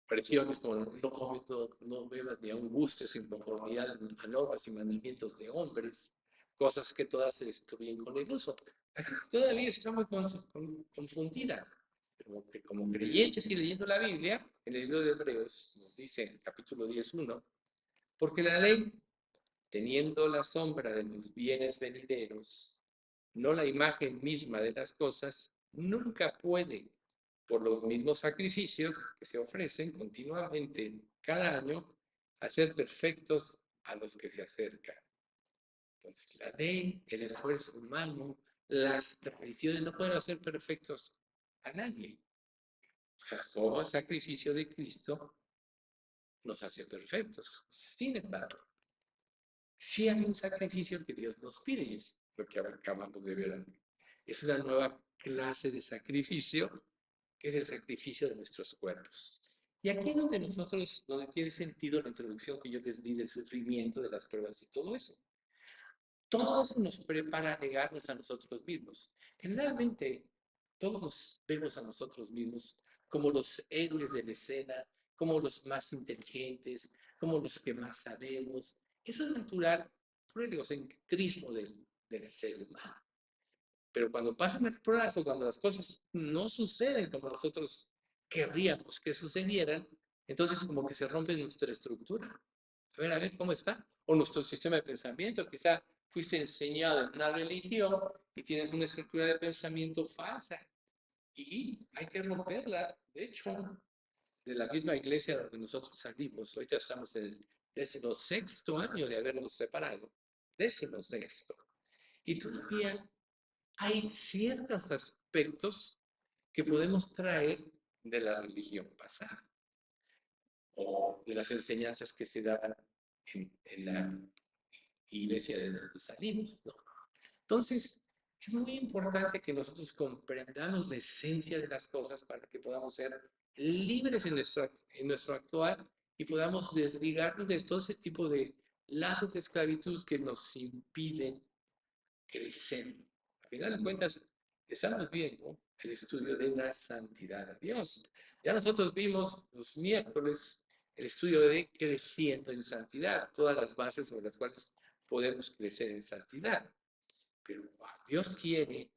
Presiones como no comes, no bebas ni aún gustes en conformidad a normas y mandamientos de hombres, cosas que todas estuvieron con el uso. La gente todavía está muy confundida. Como creyentes y leyendo la Biblia, en el libro de Hebreos nos dice en el capítulo 10:1, porque la ley, teniendo la sombra de los bienes venideros, no la imagen misma de las cosas, nunca puede, por los mismos sacrificios que se ofrecen continuamente cada año, hacer perfectos a los que se acercan. Entonces, la ley, el esfuerzo humano, las tradiciones no pueden hacer perfectos a nadie. O sea, solo el sacrificio de Cristo nos hace perfectos. Sin embargo, sí hay un sacrificio que Dios nos pide, y es lo que acabamos de ver antes. Es una nueva clase de sacrificio, que es el sacrificio de nuestros cuerpos. Y aquí es donde tiene sentido la introducción que yo les di del sufrimiento, de las pruebas y todo eso. Todo eso nos prepara a negarnos a nosotros mismos. Generalmente, todos nos vemos a nosotros mismos como los héroes de la escena, como los más inteligentes, como los que más sabemos. Eso es natural por el egocentrismo del ser humano. Pero cuando pasan las pruebas o cuando las cosas no suceden como nosotros querríamos que sucedieran, entonces como que se rompe nuestra estructura. A ver cómo está. O nuestro sistema de pensamiento. Quizá fuiste enseñado en una religión y tienes una estructura de pensamiento falsa. Y hay que romperla. De hecho, de la misma iglesia donde nosotros salimos, ahorita estamos en el 16º año de habernos separado. 16º. Y todavía hay ciertos aspectos que podemos traer de la religión pasada o de las enseñanzas que se daban en la iglesia de donde salimos, ¿no? Entonces, es muy importante que nosotros comprendamos la esencia de las cosas para que podamos ser libres en nuestro actuar y podamos desligarnos de todo ese tipo de lazos de esclavitud que nos impiden crecer. A final de cuentas, estamos viendo el estudio de la santidad de Dios. Ya nosotros vimos los miércoles el estudio de creciendo en santidad, todas las bases sobre las cuales podemos crecer en santidad. Pero Dios quiere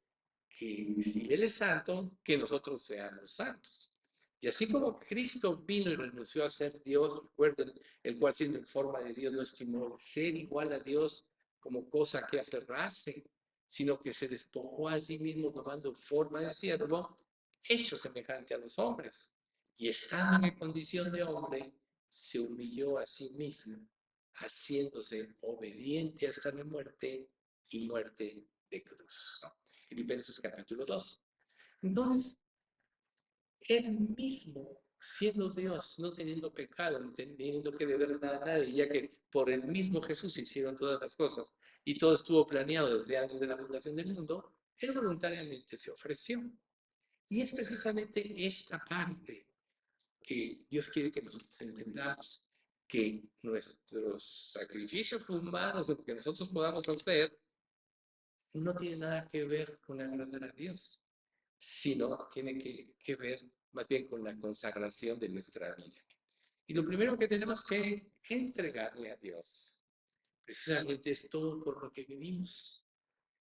que si Él es santo, que nosotros seamos santos. Y así como Cristo vino y renunció a ser Dios, recuerden, el cual siendo en forma de Dios no estimó el ser igual a Dios como cosa que aferrarse, sino que se despojó a sí mismo tomando forma de siervo, hecho semejante a los hombres. Y estando en la condición de hombre, se humilló a sí mismo, haciéndose obediente hasta la muerte y muerte de cruz, ¿no? Filipenses capítulo 2. Entonces, él mismo, siendo Dios, no teniendo pecado, no teniendo que deber nada a nadie, ya que por el mismo Jesús se hicieron todas las cosas y todo estuvo planeado desde antes de la fundación del mundo, él voluntariamente se ofreció. Y es precisamente esta parte que Dios quiere que nosotros entendamos, que nuestros sacrificios humanos, lo que nosotros podamos hacer, no tiene nada que ver con agradar a Dios, sino tiene que ver más bien con la consagración de nuestra vida. Y lo primero que tenemos que entregarle a Dios, precisamente es todo por lo que vivimos,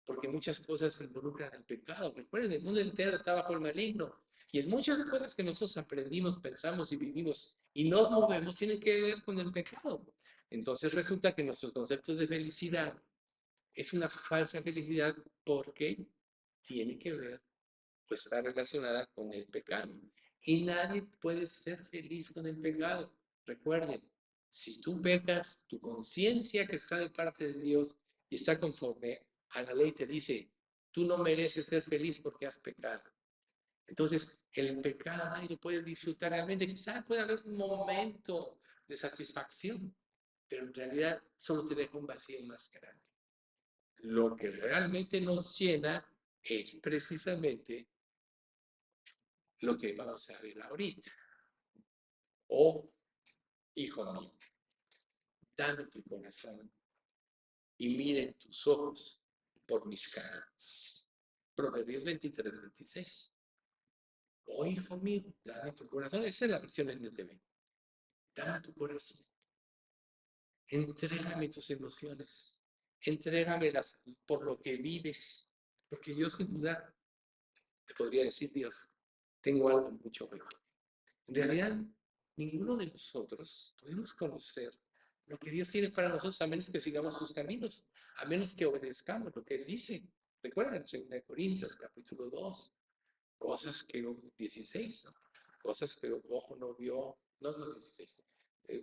porque muchas cosas se involucran el pecado. Recuerden, el mundo entero está bajo el maligno, y en muchas cosas que nosotros aprendimos, pensamos y vivimos y nos movemos, tienen que ver con el pecado. Entonces resulta que nuestros conceptos de felicidad es una falsa felicidad porque tiene que ver o está relacionada con el pecado. Y nadie puede ser feliz con el pecado. Recuerden, si tú pecas, tu conciencia que está de parte de Dios y está conforme a la ley te dice, tú no mereces ser feliz porque has pecado. Entonces, el pecado nadie lo puede disfrutar realmente. Quizás puede haber un momento de satisfacción, pero en realidad solo te deja un vacío más grande. Lo que realmente nos llena es precisamente lo que vamos a ver ahorita. Oh, hijo mío, dame tu corazón y miren tus ojos por mis caminos. Proverbios 23-26. Oh, hijo mío, dame tu corazón. Esa es la versión NTV. Dame tu corazón. Entrégame tus emociones. Entrégamelas por lo que vives. Porque yo sin duda te podría decir, Dios, tengo algo mucho mejor. En realidad, ninguno de nosotros podemos conocer lo que Dios tiene para nosotros a menos que sigamos sus caminos, a menos que obedezcamos lo que Él dice. Recuerden, 2 Corintios capítulo 2, cosas que 16, ¿no? Cosas que ojo no vio, no 16,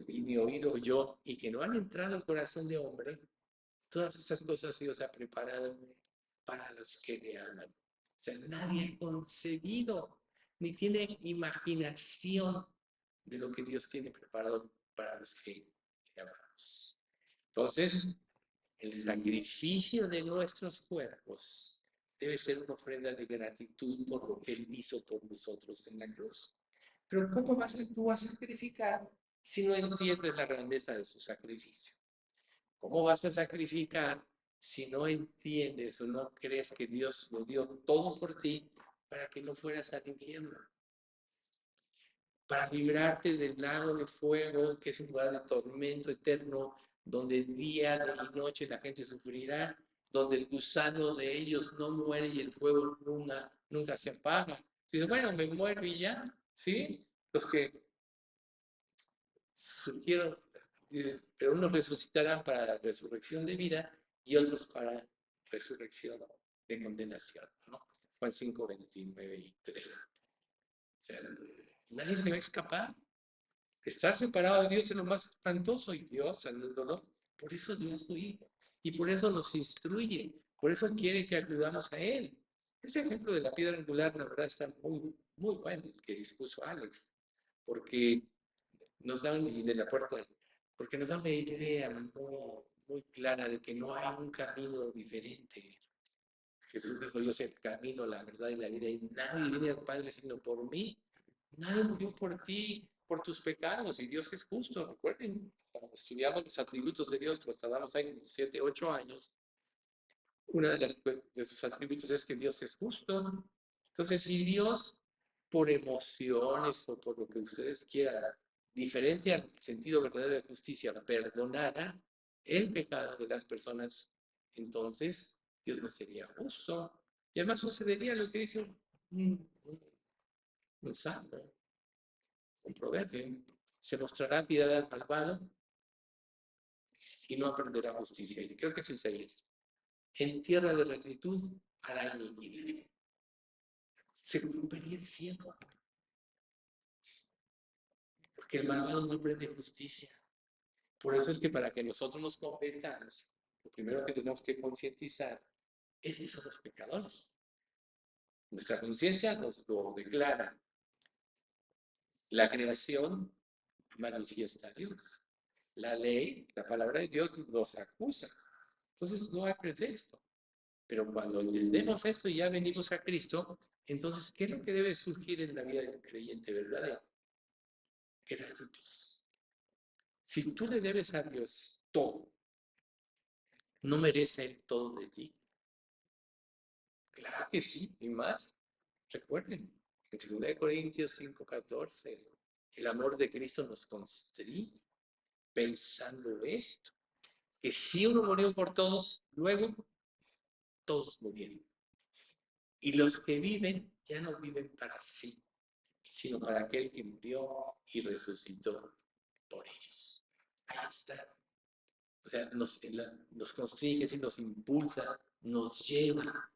y ni oído oyó, y que no han entrado al corazón de hombre, todas esas cosas Dios ha preparado para los que le aman. O sea, nadie ha concebido ni tiene imaginación de lo que Dios tiene preparado para los que le amamos. Entonces, el sacrificio de nuestros cuerpos debe ser una ofrenda de gratitud por lo que Él hizo por nosotros en la cruz. Pero ¿cómo vas tú a sacrificar si no entiendes la grandeza de su sacrificio? ¿Cómo vas a sacrificar si no entiendes o no crees que Dios lo dio todo por ti para que no fueras al infierno? Para librarte del lago de fuego, que es un lugar de tormento eterno, donde día y noche la gente sufrirá, donde el gusano de ellos no muere y el fuego nunca se apaga. Dice, bueno, me muero y ya, ¿sí? Los que surgieron, pero unos resucitarán para la resurrección de vida y otros para resurrección de condenación, ¿no? Juan 5, 29 y 3. O sea, nadie se va a escapar. Estar separado de Dios es lo más espantoso y Dios, sabiéndolo, por eso dio a su Hijo. Y por eso nos instruye, por eso quiere que acudamos a Él. Ese ejemplo de la piedra angular, la verdad, está muy bueno, el que dispuso Alex, porque nos da, y de la puerta, porque nos da una idea muy muy clara de que no hay un camino diferente. Jesús dijo, yo soy el camino, la verdad y la vida, y nadie viene al Padre sino por mí. Nadie murió por ti, por tus pecados, y Dios es justo. Recuerden, cuando estudiamos los atributos de Dios, pues tardamos ahí 7, 8 años. Una de sus atributos es que Dios es justo. Entonces, si Dios, por emociones o por lo que ustedes quieran, diferente al sentido verdadero de justicia, perdonara el pecado de las personas, entonces Dios no sería justo. Y además sucedería lo que dice un salmo, un proverbio. Se mostrará piedad al malvado y no aprenderá justicia. Y creo que es Isaías. En tierra de rectitud hará iniquidad. Se rompería el cielo. Porque el malvado no aprende justicia. Por eso es que para que nosotros nos convertamos, lo primero que tenemos que concientizar es que somos pecadores. Nuestra conciencia nos lo declara. La creación manifiesta a Dios. La ley, la palabra de Dios nos acusa. Entonces no hay pretexto. Pero cuando entendemos esto y ya venimos a Cristo, entonces, ¿qué es lo que debe surgir en la vida del creyente verdadero? Gratitud. Si tú le debes a Dios todo, ¿no merece Él todo de ti? Claro que sí, y más. Recuerden, en 2 Corintios 5:14, el amor de Cristo nos constriñe pensando esto, que si uno murió por todos, luego todos murieron. Y los que viven ya no viven para sí, sino para aquel que murió y resucitó por ellos. Ahí está. O sea, nos consigue, nos impulsa, nos lleva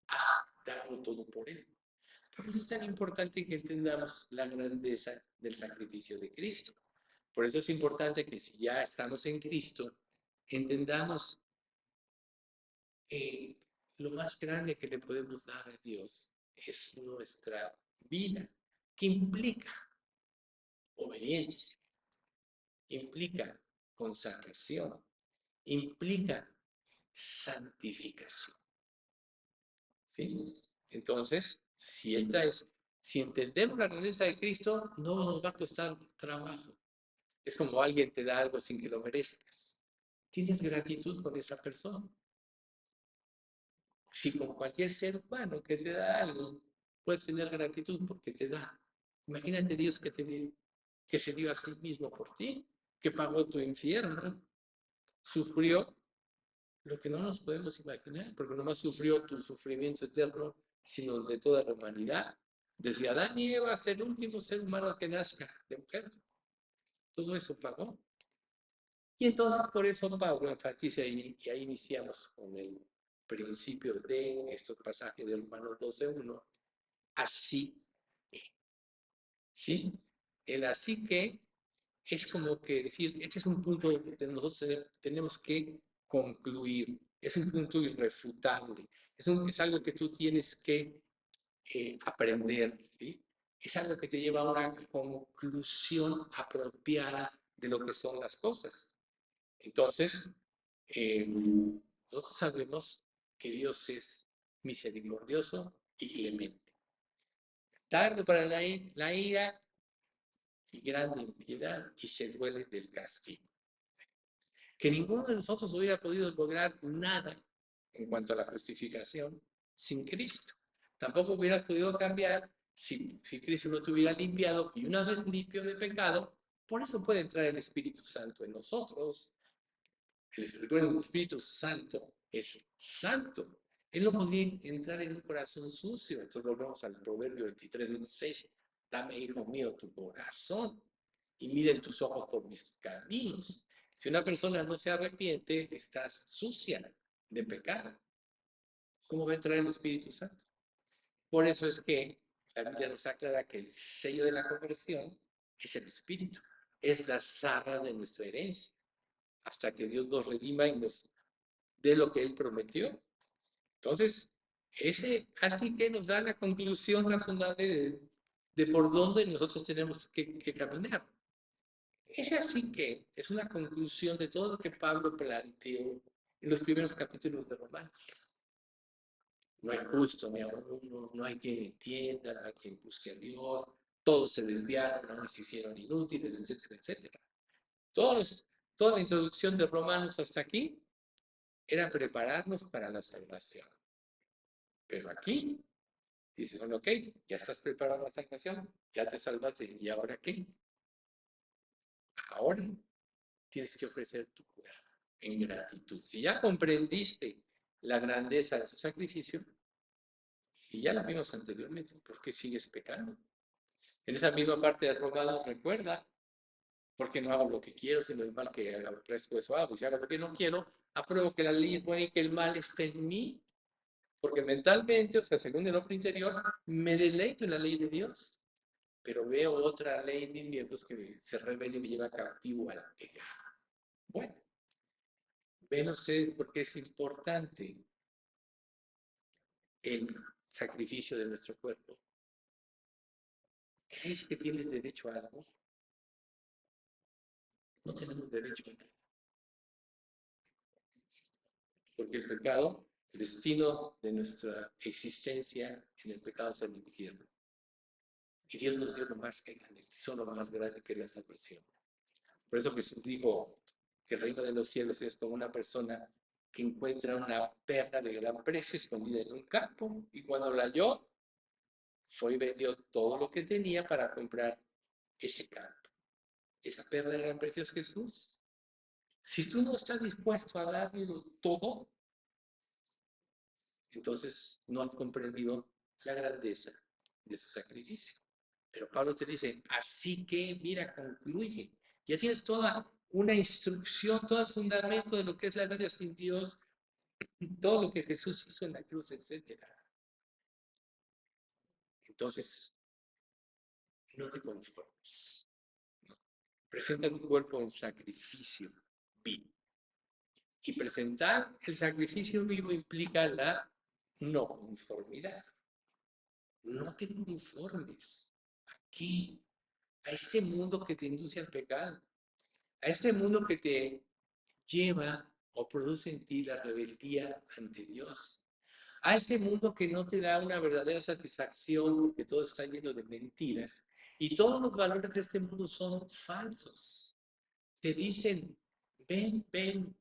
a darlo todo por Él. Por eso es tan importante que entendamos la grandeza del sacrificio de Cristo. Por eso es importante que si ya estamos en Cristo, entendamos que lo más grande que le podemos dar a Dios es nuestra vida, que implica obediencia, implica consagración, implica santificación. ¿Sí? Entonces, si entendemos la grandeza de Cristo, no nos va a costar trabajo. Es como alguien te da algo sin que lo merezcas. Tienes gratitud por esa persona. Si con cualquier ser humano que te da algo, puedes tener gratitud porque te da. Imagínate Dios que se dio a sí mismo por ti, que pagó tu infierno, sufrió lo que no nos podemos imaginar, porque no más sufrió tu sufrimiento eterno, sino de toda la humanidad, desde Adán y Eva hasta el último ser humano que nazca de mujer. Todo eso pagó. Y entonces por eso Pablo enfatiza, y ahí iniciamos con el principio de estos pasajes de Romanos 12:1, así que, ¿sí? El así que es como que decir, este es un punto que nosotros tenemos que concluir, es un punto irrefutable, es algo que tú tienes que aprender, ¿sí? Es algo que te lleva a una conclusión apropiada de lo que son las cosas. Entonces, nosotros sabemos que Dios es misericordioso y clemente. Tardo para la ira y grande en piedad, y se duele del castigo. Que ninguno de nosotros hubiera podido lograr nada en cuanto a la justificación sin Cristo. Tampoco hubieras podido cambiar si Cristo no te hubiera limpiado, y una vez limpio de pecado, por eso puede entrar el Espíritu Santo en nosotros. El Espíritu Santo es santo. Él no podría entrar en un corazón sucio. Entonces volvemos al Proverbio 23:26. Dame, hijo mío, tu corazón y miren tus ojos por mis caminos. Si una persona no se arrepiente, estás sucia de pecado. ¿Cómo va a entrar el Espíritu Santo? Por eso es que la Biblia nos aclara que el sello de la conversión es el Espíritu, es la zarra de nuestra herencia, hasta que Dios nos redima y nos dé lo que Él prometió. Entonces, así que nos da la conclusión razonable de por dónde nosotros tenemos que caminar. Es así que es una conclusión de todo lo que Pablo planteó en los primeros capítulos de Romanos. No hay justo ni aún uno, no hay quien entienda, no hay quien busque a Dios, todos se desviaron, no se hicieron inútiles, etcétera, etcétera. Toda la introducción de Romanos hasta aquí era prepararnos para la salvación. Pero aquí dices, bueno, ok, ya estás preparado para la salvación, ya te salvaste, ¿y ahora qué? Ahora tienes que ofrecer tu cuerpo en gratitud. Si ya comprendiste la grandeza de su sacrificio, y ya la vimos anteriormente, ¿por qué sigues pecando? En esa misma parte de Romanos recuerda, porque no hago lo que quiero, sino el mal que aborrezco eso hago. Si hago lo que no quiero, apruebo que la ley es buena y que el mal está en mí. Porque mentalmente, o sea, según el hombre interior, me deleito en la ley de Dios, pero veo otra ley en mis miembros que se revela y me lleva cautivo al pecado. Bueno, ven ustedes por qué es importante el sacrificio de nuestro cuerpo. ¿Crees que tienes derecho a algo? No tenemos derecho a nada. Porque el pecado, el destino de nuestra existencia en el pecado es el infierno. Y Dios nos dio lo más grande, el tesoro más grande que es la salvación. Por eso Jesús dijo que el reino de los cielos es como una persona que encuentra una perla de gran precio escondida en un campo y cuando la halló, fue y vendió todo lo que tenía para comprar ese campo. Esa perla de gran precio es Jesús. Si tú no estás dispuesto a darle todo, entonces no has comprendido la grandeza de su sacrificio. Pero Pablo te dice, así que, mira, concluye. Ya tienes toda una instrucción, todo el fundamento de lo que es la vida sin Dios, todo lo que Jesús hizo en la cruz, etc. Entonces, no te conformes. ¿No? Presenta tu cuerpo en sacrificio vivo. Y presentar el sacrificio vivo implica la no conformidad. No te conformes. Aquí, a este mundo que te induce al pecado, a este mundo que te lleva o produce en ti la rebeldía ante Dios, a este mundo que no te da una verdadera satisfacción, que todo está lleno de mentiras y todos los valores de este mundo son falsos. Te dicen, ven, ven,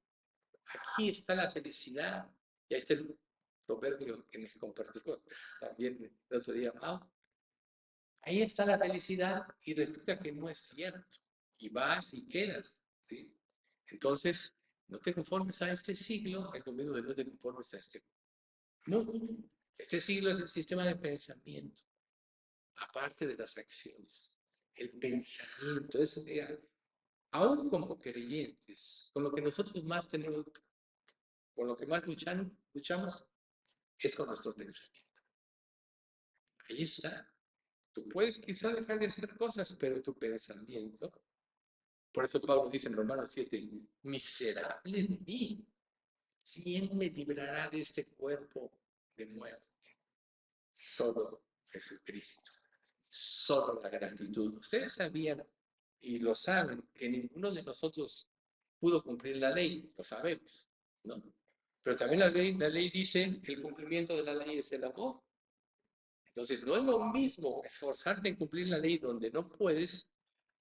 aquí está la felicidad. Y ahí está el proverbio que nos compartió también el otro día, Mau. Ahí está la felicidad y resulta que no es cierto. Y vas y quedas, ¿sí? Entonces, no te conformes a este siglo, es lo mismo de no te conformes a este mundo. Este siglo es el sistema de pensamiento, aparte de las acciones. El pensamiento es, aún como creyentes, con lo que nosotros más tenemos, con lo que más luchamos, es con nuestro pensamiento. Ahí está. Tú puedes quizá dejar de hacer cosas, pero tu pensamiento. Por eso Pablo dice en Romanos 7, miserable de mí, ¿quién me librará de este cuerpo de muerte? Solo Jesucristo, solo la gratitud. Ustedes sabían y lo saben que ninguno de nosotros pudo cumplir la ley, lo sabemos, ¿no? Pero también la ley dice que el cumplimiento de la ley es el amor. Entonces, no es lo mismo esforzarte en cumplir la ley donde no puedes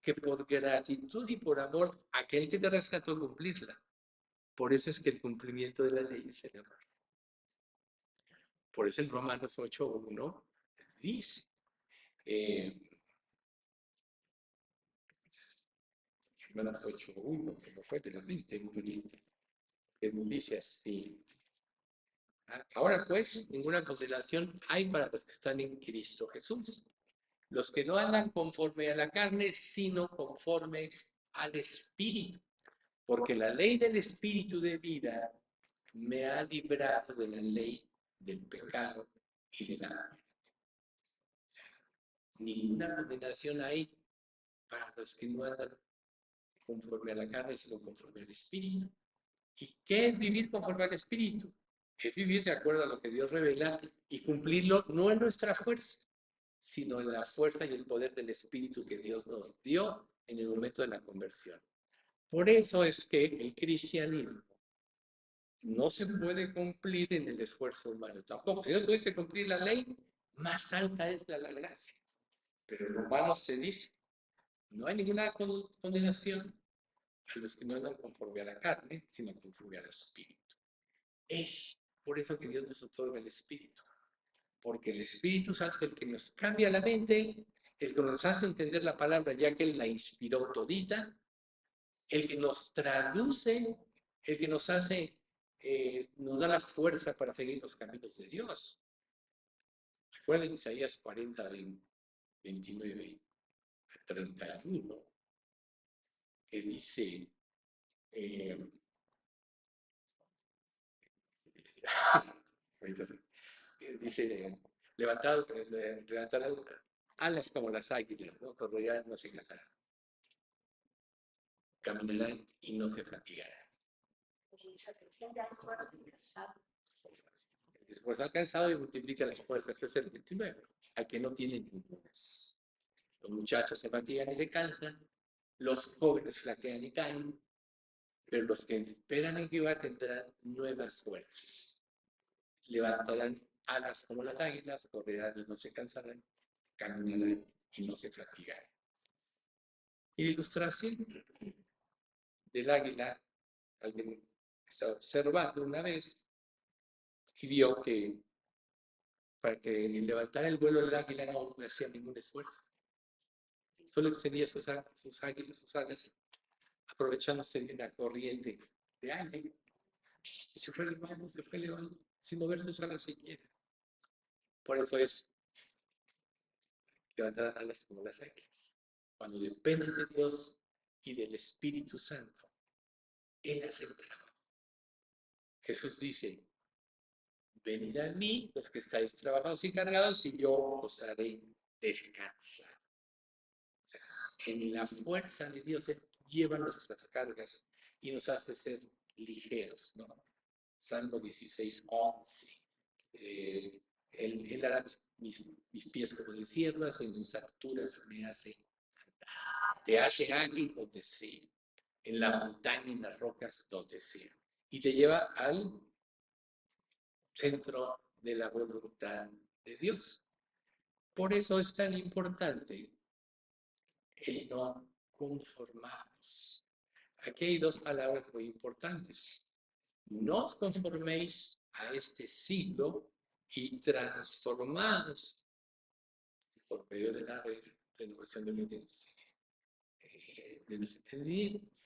que por gratitud y por amor a aquel que te rescató cumplirla. Por eso es que el cumplimiento de la ley es el amor. Por eso en Romanos 8:1 dice, Romanos 8:1, que no fue de la mente, dice así. Ahora pues, ninguna condenación hay para los que están en Cristo Jesús. Los que no andan conforme a la carne, sino conforme al Espíritu. Porque la ley del Espíritu de vida me ha librado de la ley del pecado y de la muerte. O sea, ninguna condenación hay para los que no andan conforme a la carne, sino conforme al Espíritu. ¿Y qué es vivir conforme al Espíritu? Es vivir de acuerdo a lo que Dios revela y cumplirlo no en nuestra fuerza, sino en la fuerza y el poder del Espíritu que Dios nos dio en el momento de la conversión. Por eso es que el cristianismo no se puede cumplir en el esfuerzo humano. Tampoco, si no pudiese cumplir la ley, más alta es la gracia. Pero en Romanos se dice, no hay ninguna condenación a los que no andan conforme a la carne, sino conforme al Espíritu. Es por eso que Dios nos otorga el Espíritu. Porque el Espíritu Santo es el que nos cambia la mente, el que nos hace entender la palabra ya que Él la inspiró todita, el que nos traduce, el que nos hace, nos da la fuerza para seguir los caminos de Dios. Recuerden Isaías 40, 29 a 31, que dice, dice, levantar alas como las águilas, ¿no? Correrán, no se cansarán, caminarán y no se fatigarán. El esfuerzo alcanzado y multiplica las fuerzas, este es el 29, al que no tiene ninguna. Los muchachos se fatigan y se cansan, los jóvenes flaquean y caen, pero los que esperan en Jehová tendrán nuevas fuerzas. Levantarán alas como las águilas, correrán y no se cansarán, caminarán y no se fatigarán. Y la ilustración del águila, alguien estaba observando una vez y vio que para que levantara el vuelo del águila no hacía ningún esfuerzo. Solo extendía sus alas, aprovechándose de una corriente de aire. Y se fue elevando, sin mover sus alas siquiera. Por eso es levantar alas como las águilas. Cuando dependes de Dios y del Espíritu Santo, Él hace el trabajo. Jesús dice, venid a mí los que estáis trabajados y cargados y yo os haré descansar. O sea, en la fuerza de Dios Él lleva nuestras cargas y nos hace ser ligeros, ¿no? Salmo 16, 11. Él hará mis pies como de siervas, en sus alturas me hace andar. Te hace ágil donde sea, en la montaña, en las rocas, donde sea. Y te lleva al centro de la voluntad de Dios. Por eso es tan importante el no conformarnos. Aquí hay dos palabras muy importantes. No os conforméis a este siglo y transformados por medio de la renovación de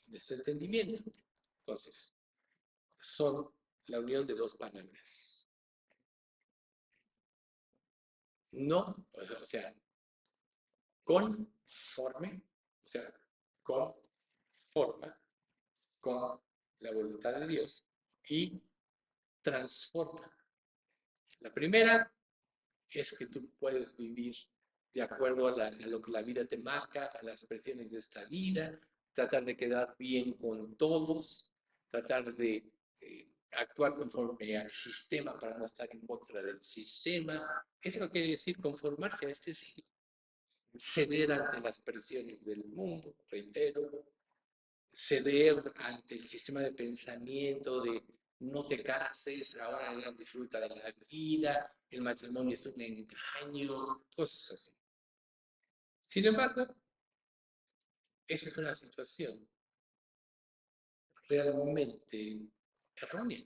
nuestro entendimiento. Entonces, son la unión de dos palabras. No, o sea, conforme, o sea, conforma con la voluntad de Dios y transforma. La primera es que tú puedes vivir de acuerdo a lo que la vida te marca, a las presiones de esta vida, tratar de quedar bien con todos, tratar de actuar conforme al sistema para no estar en contra del sistema. Eso no quiere decir conformarse a este siglo. Ceder ante las presiones del mundo, reitero, ceder ante el sistema de pensamiento de no te cases, ahora ya disfruta de la vida, el matrimonio es un engaño, cosas así. Sin embargo, esa es una situación realmente errónea.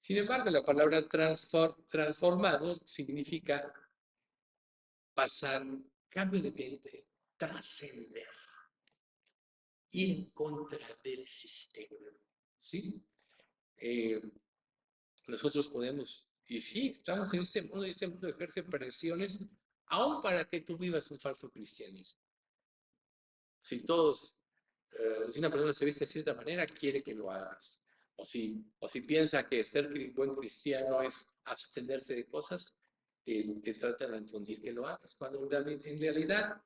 Sin embargo, la palabra transformado significa pasar, cambio de mente, trascender, ir en contra del sistema. ¿Sí? Nosotros podemos, y sí, estamos en este mundo y este mundo ejerce presiones, aún para que tú vivas un falso cristianismo. Si todos, si una persona se viste de cierta manera, quiere que lo hagas. O si piensa que ser buen cristiano es abstenerse de cosas, te tratan de infundir que lo hagas. Cuando en realidad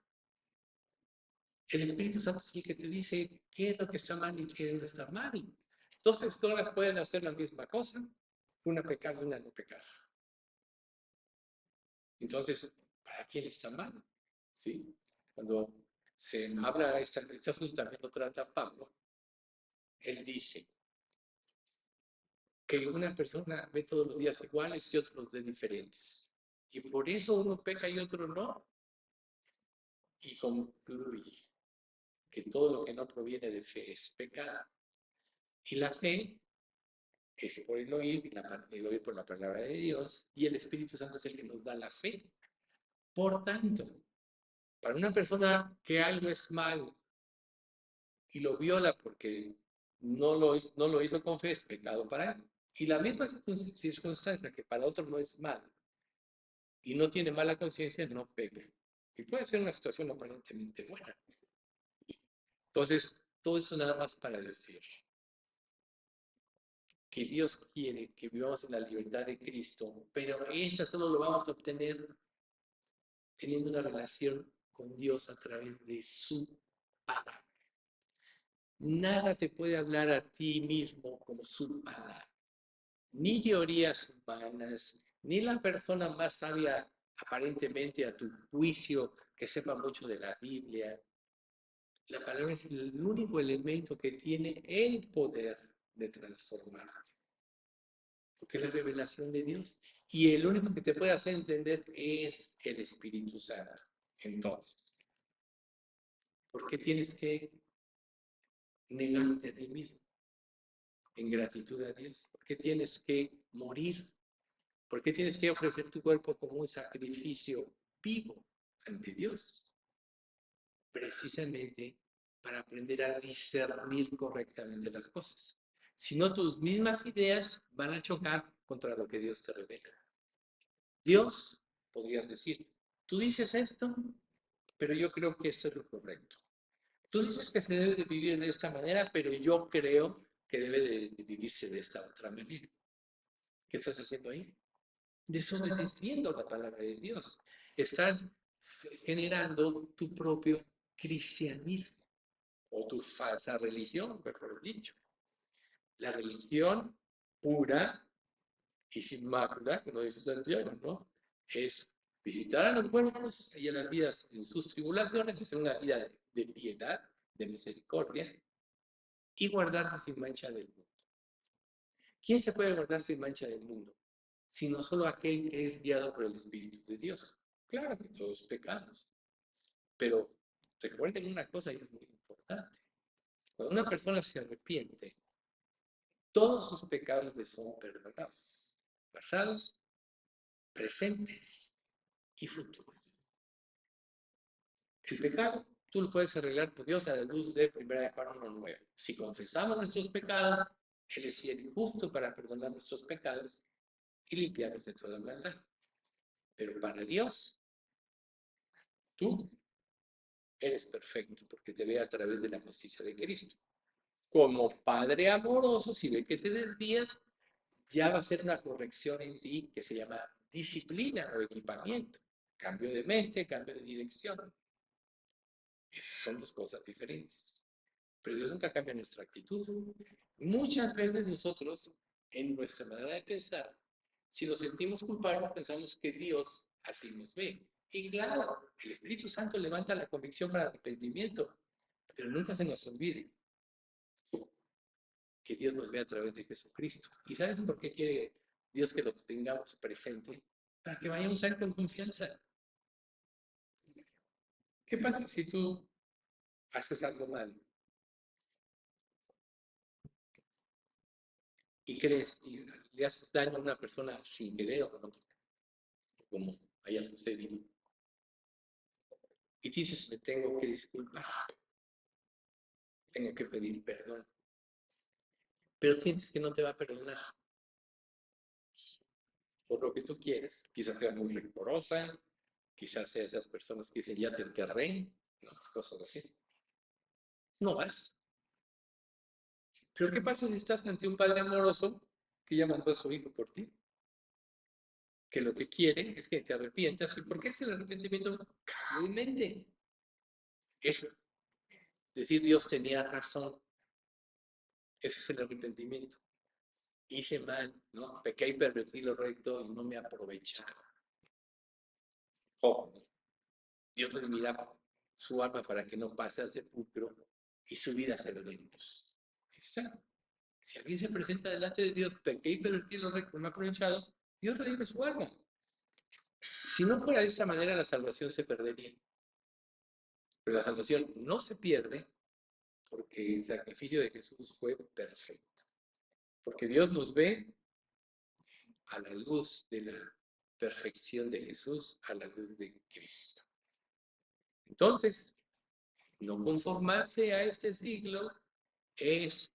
el Espíritu Santo es el que te dice qué es lo que está mal y qué no está mal. Dos personas pueden hacer la misma cosa, una pecar y una no pecar. Entonces, ¿para quién está mal? ¿Sí? Cuando se habla, este asunto también lo trata Pablo, él dice que una persona ve todos los días iguales y otros los ve diferentes. Y por eso uno peca y otro no. Y concluye que todo lo que no proviene de fe es pecado. Y la fe es por el oír, y el oír por la palabra de Dios, y el Espíritu Santo es el que nos da la fe. Por tanto, para una persona que algo es mal y lo viola porque no lo hizo con fe, es pecado para él. Y la misma circunstancia que para otro no es mal y no tiene mala conciencia, no peca. Y puede ser una situación aparentemente buena. Entonces, todo eso nada más para decir que Dios quiere que vivamos en la libertad de Cristo, pero esta solo lo vamos a obtener teniendo una relación con Dios a través de su palabra. Nada te puede hablar a ti mismo como su palabra. Ni teorías humanas, ni la persona más sabia aparentemente a tu juicio que sepa mucho de la Biblia. La palabra es el único elemento que tiene el poder de transformarte. Porque es la revelación de Dios. Y el único que te puede hacer entender es el Espíritu Santo. Entonces, ¿por qué tienes que negarte a ti mismo en gratitud a Dios? ¿Por qué tienes que morir? ¿Por qué tienes que ofrecer tu cuerpo como un sacrificio vivo ante Dios? Precisamente para aprender a discernir correctamente las cosas. Si no, tus mismas ideas van a chocar contra lo que Dios te revela. Dios, podrías decir, tú dices esto, pero yo creo que esto es lo correcto. Tú dices que se debe de vivir de esta manera, pero yo creo que debe de vivirse de esta otra manera. ¿Qué estás haciendo ahí? Desobedeciendo la palabra de Dios. Estás generando tu propio cristianismo o tu falsa religión, mejor dicho. La religión pura y sin mácula, como dice Santiago, ¿no? Es visitar a los huérfanos y a las vidas en sus tribulaciones, es una vida de piedad, de misericordia y guardarse sin mancha del mundo. ¿Quién se puede guardar sin mancha del mundo? Sino solo aquel que es guiado por el Espíritu de Dios. Claro que todos pecamos, pero recuerden una cosa y es muy importante. Cuando una persona se arrepiente, todos sus pecados le son perdonados, pasados, presentes y futuros. El pecado tú lo puedes arreglar con Dios a la luz de 1 Juan 1:9. Si confesamos nuestros pecados, Él es fiel y justo para perdonar nuestros pecados y limpiarnos de toda maldad. Pero para Dios, tú eres perfecto porque te ve a través de la justicia de Cristo. Como Padre amoroso, si ve que te desvías, ya va a hacer una corrección en ti que se llama disciplina o equipamiento. Cambio de mente, cambio de dirección. Esas son dos cosas diferentes. Pero Dios nunca cambia nuestra actitud. Muchas veces nosotros, en nuestra manera de pensar, si nos sentimos culpables, pensamos que Dios así nos ve. Y claro, el Espíritu Santo levanta la convicción para arrepentimiento, pero nunca se nos olvide que Dios nos ve a través de Jesucristo. ¿Y sabes por qué quiere Dios que lo tengamos presente? Para que vayamos a Él con confianza. ¿Qué pasa si tú haces algo mal y crees y le haces daño a una persona sin querer o no, como haya sucedido? Y dices, me tengo que disculpar, tengo que pedir perdón, pero sientes que no te va a perdonar por lo que tú quieres. Quizás sea muy rencorosa, quizás sea esas personas que dicen, ya te enterré, ¿no? Cosas así. No vas. Pero ¿qué pasa si estás ante un padre amoroso que ya mandó a su hijo por ti? Que lo que quiere es que te arrepientas. ¿Y por qué es el arrepentimiento? Cambio de mente. Es decir, Dios tenía razón. Ese es el arrepentimiento. Hice mal, ¿no? Pequé y pervertí lo recto y no me aprovecharon. Oh, Dios redimirá su alma para que no pase al sepulcro y su vida se lo demos. Está. Si alguien se presenta delante de Dios, pequé y pervertí lo recto, no ha aprovechado, Dios redime su alma. Si no fuera de esta manera, la salvación se perdería. Pero la salvación no se pierde porque el sacrificio de Jesús fue perfecto. Porque Dios nos ve a la luz de la perfección de Jesús, a la luz de Cristo. Entonces, no conformarse a este siglo es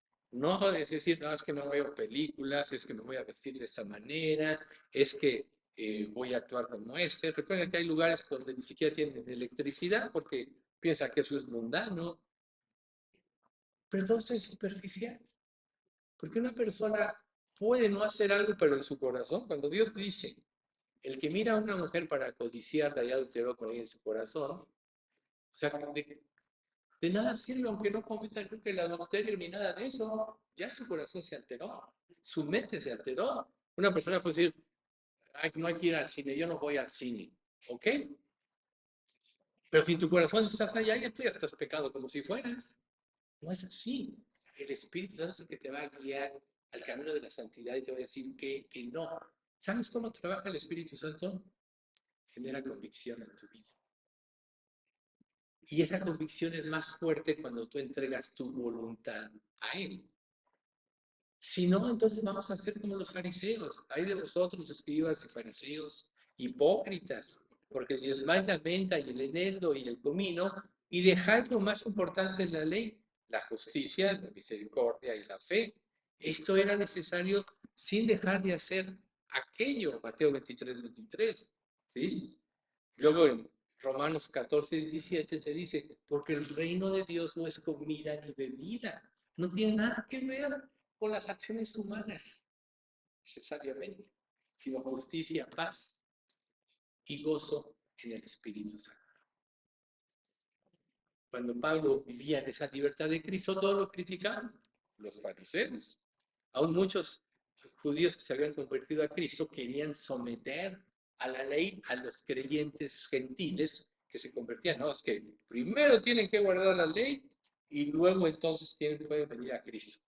es decir, no, es que no veo películas, es que me voy a vestir de esta manera, es que voy a actuar como este. Recuerden que hay lugares donde ni siquiera tienen electricidad porque piensa que eso es mundano, pero todo esto es superficial. Porque una persona puede no hacer algo, pero en su corazón, cuando Dios dice, el que mira a una mujer para codiciarla y adulteró con ella en su corazón, o sea, de nada sirve aunque no cometa nunca el adulterio ni nada de eso. Ya su corazón se alteró, su mente se alteró. Una persona puede decir, ay, no hay que ir al cine, yo no voy al cine, ¿ok? Pero si tu corazón está allá, ya tú ya estás pecado como si fueras. No es así. El Espíritu Santo es el que te va a guiar al camino de la santidad y te va a decir que no. ¿Sabes cómo trabaja el Espíritu Santo? Genera convicción en tu vida. Y esa convicción es más fuerte cuando tú entregas tu voluntad a Él. Si no, entonces vamos a ser como los fariseos. Hay de vosotros, escribas y fariseos, hipócritas, porque diezmáis la menta y el eneldo y el comino, y dejáis lo más importante de la ley, la justicia, la misericordia y la fe. Esto era necesario sin dejar de hacer aquello, Mateo 23, ¿sí? Luego en Romanos 14, 17 te dice, porque el reino de Dios no es comida ni bebida, no tiene nada que ver con las acciones humanas, necesariamente, sino justicia, paz y gozo en el Espíritu Santo. Cuando Pablo vivía en esa libertad de Cristo, todos lo criticaban, los fariseos. Aún muchos judíos que se habían convertido a Cristo querían someter a la ley a los creyentes gentiles que se convertían. No, es que primero tienen que guardar la ley y luego entonces pueden venir a Cristo.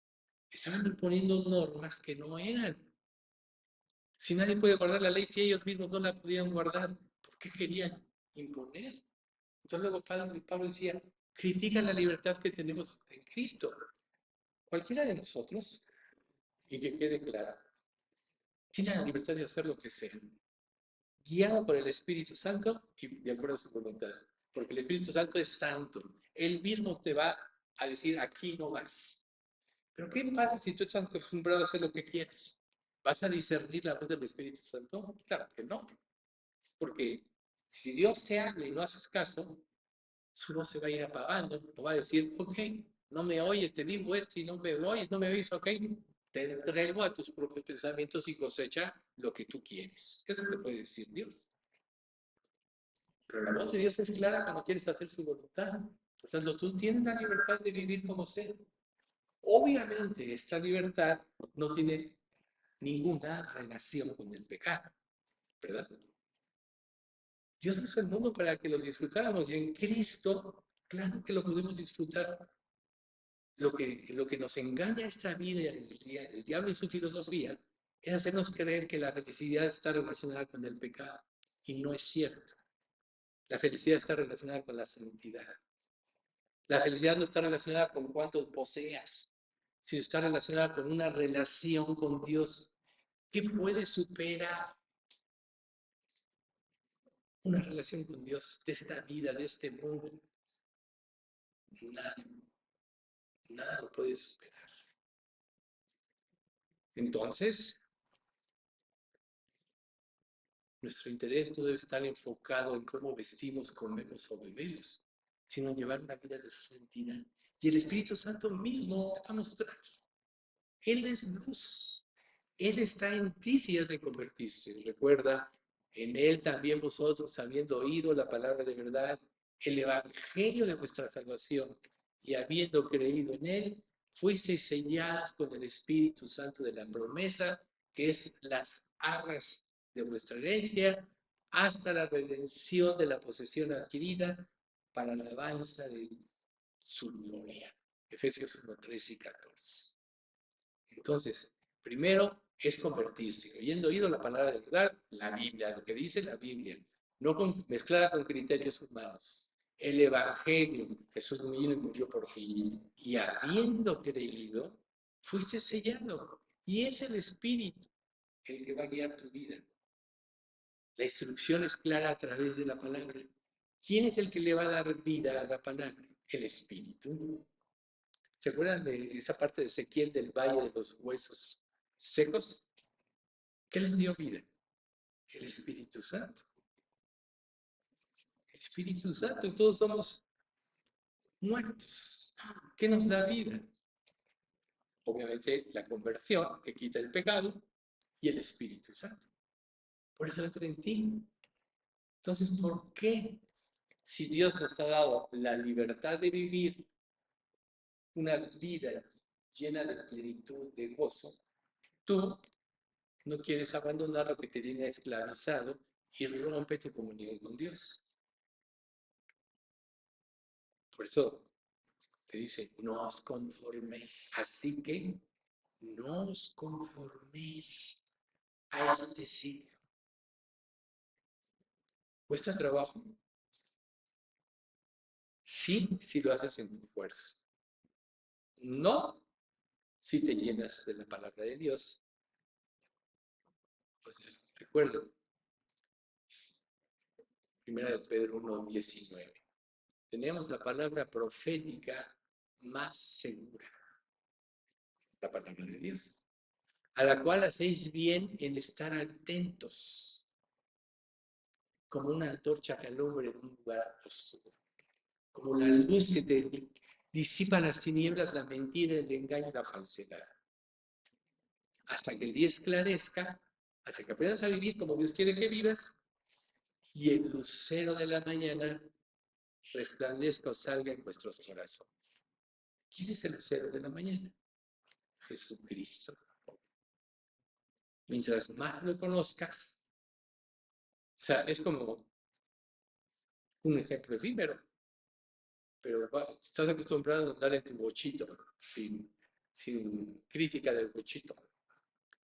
Estaban imponiendo normas que no eran. Si nadie puede guardar la ley, si ellos mismos no la podían guardar, ¿por qué querían imponer? Entonces luego Pablo decía, critica la libertad que tenemos en Cristo. Cualquiera de nosotros, y que quede claro, tiene la libertad de hacer lo que sea, guiado por el Espíritu Santo y de acuerdo a su voluntad. Porque el Espíritu Santo es santo. Él mismo te va a decir, aquí no vas. Pero ¿qué pasa si tú estás acostumbrado a hacer lo que quieres? ¿Vas a discernir la voz del Espíritu Santo? Claro que no. Porque si Dios te habla y no haces caso, su voz se va a ir apagando. O va a decir, ok, no me oyes, te digo esto y no me oyes, no me oyes, ok. Te entrego a tus propios pensamientos y cosecha lo que tú quieres. Eso te puede decir Dios. Pero la voz de Dios es clara cuando quieres hacer su voluntad. Por tanto, tú tienes la libertad de vivir como ser. Obviamente, esta libertad no tiene ninguna relación con el pecado, ¿verdad? Dios hizo el mundo para que lo disfrutáramos y en Cristo, claro que lo podemos disfrutar. Lo que nos engaña esta vida, el diablo y su filosofía, es hacernos creer que la felicidad está relacionada con el pecado. Y no es cierto. La felicidad está relacionada con la santidad. La felicidad no está relacionada con cuánto poseas, sino está relacionada con una relación con Dios. ¿Qué puede superar una relación con Dios de esta vida, de este mundo? Nada, nada lo puede superar. Entonces, nuestro interés no debe estar enfocado en cómo vestimos, comemos o bebemos, sino en llevar una vida de santidad. Y el Espíritu Santo mismo te va a mostrar. Él es luz. Él está en ti si has de convertirse. Recuerda, en Él también vosotros, habiendo oído la palabra de verdad, el evangelio de vuestra salvación, y habiendo creído en Él, fuisteis sellados con el Espíritu Santo de la promesa, que es las arras de vuestra herencia, hasta la redención de la posesión adquirida para la alabanza de su gloria. Efesios 1, 13 y 14. Entonces, primero es convertirse, oyendo oído la palabra de verdad, la Biblia, lo que dice la Biblia, no mezclada con criterios humanos. El Evangelio, Jesús vino y murió por ti, y habiendo creído, fuiste sellado. Y es el Espíritu el que va a guiar tu vida. La instrucción es clara a través de la palabra. ¿Quién es el que le va a dar vida a la palabra? El Espíritu. ¿Se acuerdan de esa parte de Ezequiel del valle de los huesos secos? ¿Qué les dio vida? El Espíritu Santo. El Espíritu Santo, y todos somos muertos. ¿Qué nos da vida? Obviamente la conversión que quita el pecado y el Espíritu Santo. Por eso entra en ti. Entonces, ¿por qué? Si Dios nos ha dado la libertad de vivir una vida llena de plenitud, de gozo, tú no quieres abandonar lo que te tiene esclavizado y rompe tu comunión con Dios. Por eso te dice, no os conforméis. Así que no os conforméis a este siglo. ¿Cuesta trabajo? Sí, si lo haces en tu fuerza. No, si te llenas de la palabra de Dios. O sea, recuerden, 1 de Pedro 1:19. Tenemos la palabra profética más segura, la palabra de Dios, a la cual hacéis bien en estar atentos, como una antorcha que alumbra en un lugar oscuro, como la luz que te disipa las tinieblas, la mentira, el engaño y la falsedad. Hasta que el día esclarezca, hasta que aprendas a vivir como Dios quiere que vivas, y el lucero de la mañana resplandezca o salga en vuestros corazones. ¿Quién es el lucero de la mañana? Jesucristo. Mientras más lo conozcas, o sea, es como un ejemplo efímero, pero estás acostumbrado a andar en tu bochito, sin crítica del bochito.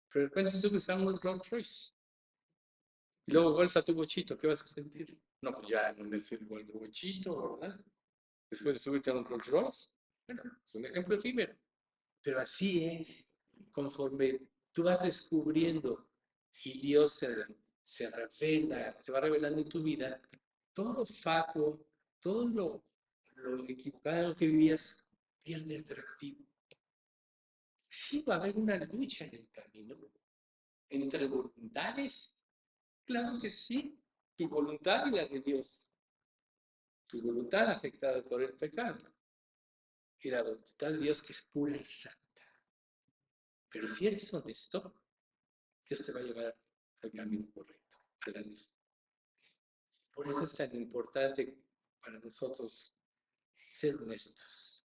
Pero de repente subes a un Rolls Royce y luego vuelves a tu bochito, ¿qué vas a sentir? No, pues ya no me sirvo el bochito, ¿verdad? Después de subirte a un Rolls Royce, bueno, es un ejemplo efímero. Pero así es, conforme tú vas descubriendo y Dios se revela, se va revelando en tu vida, todo lo facuo, todo lo equivocado que vivías pierde atractivo. Sí va a haber una lucha en el camino entre voluntades, claro que sí, tu voluntad y la de Dios, tu voluntad afectada por el pecado y la voluntad de Dios que es pura y santa. Pero si eres honesto, Dios te va a llevar al camino correcto, a la luz. Por eso es tan importante para nosotros ser honestos.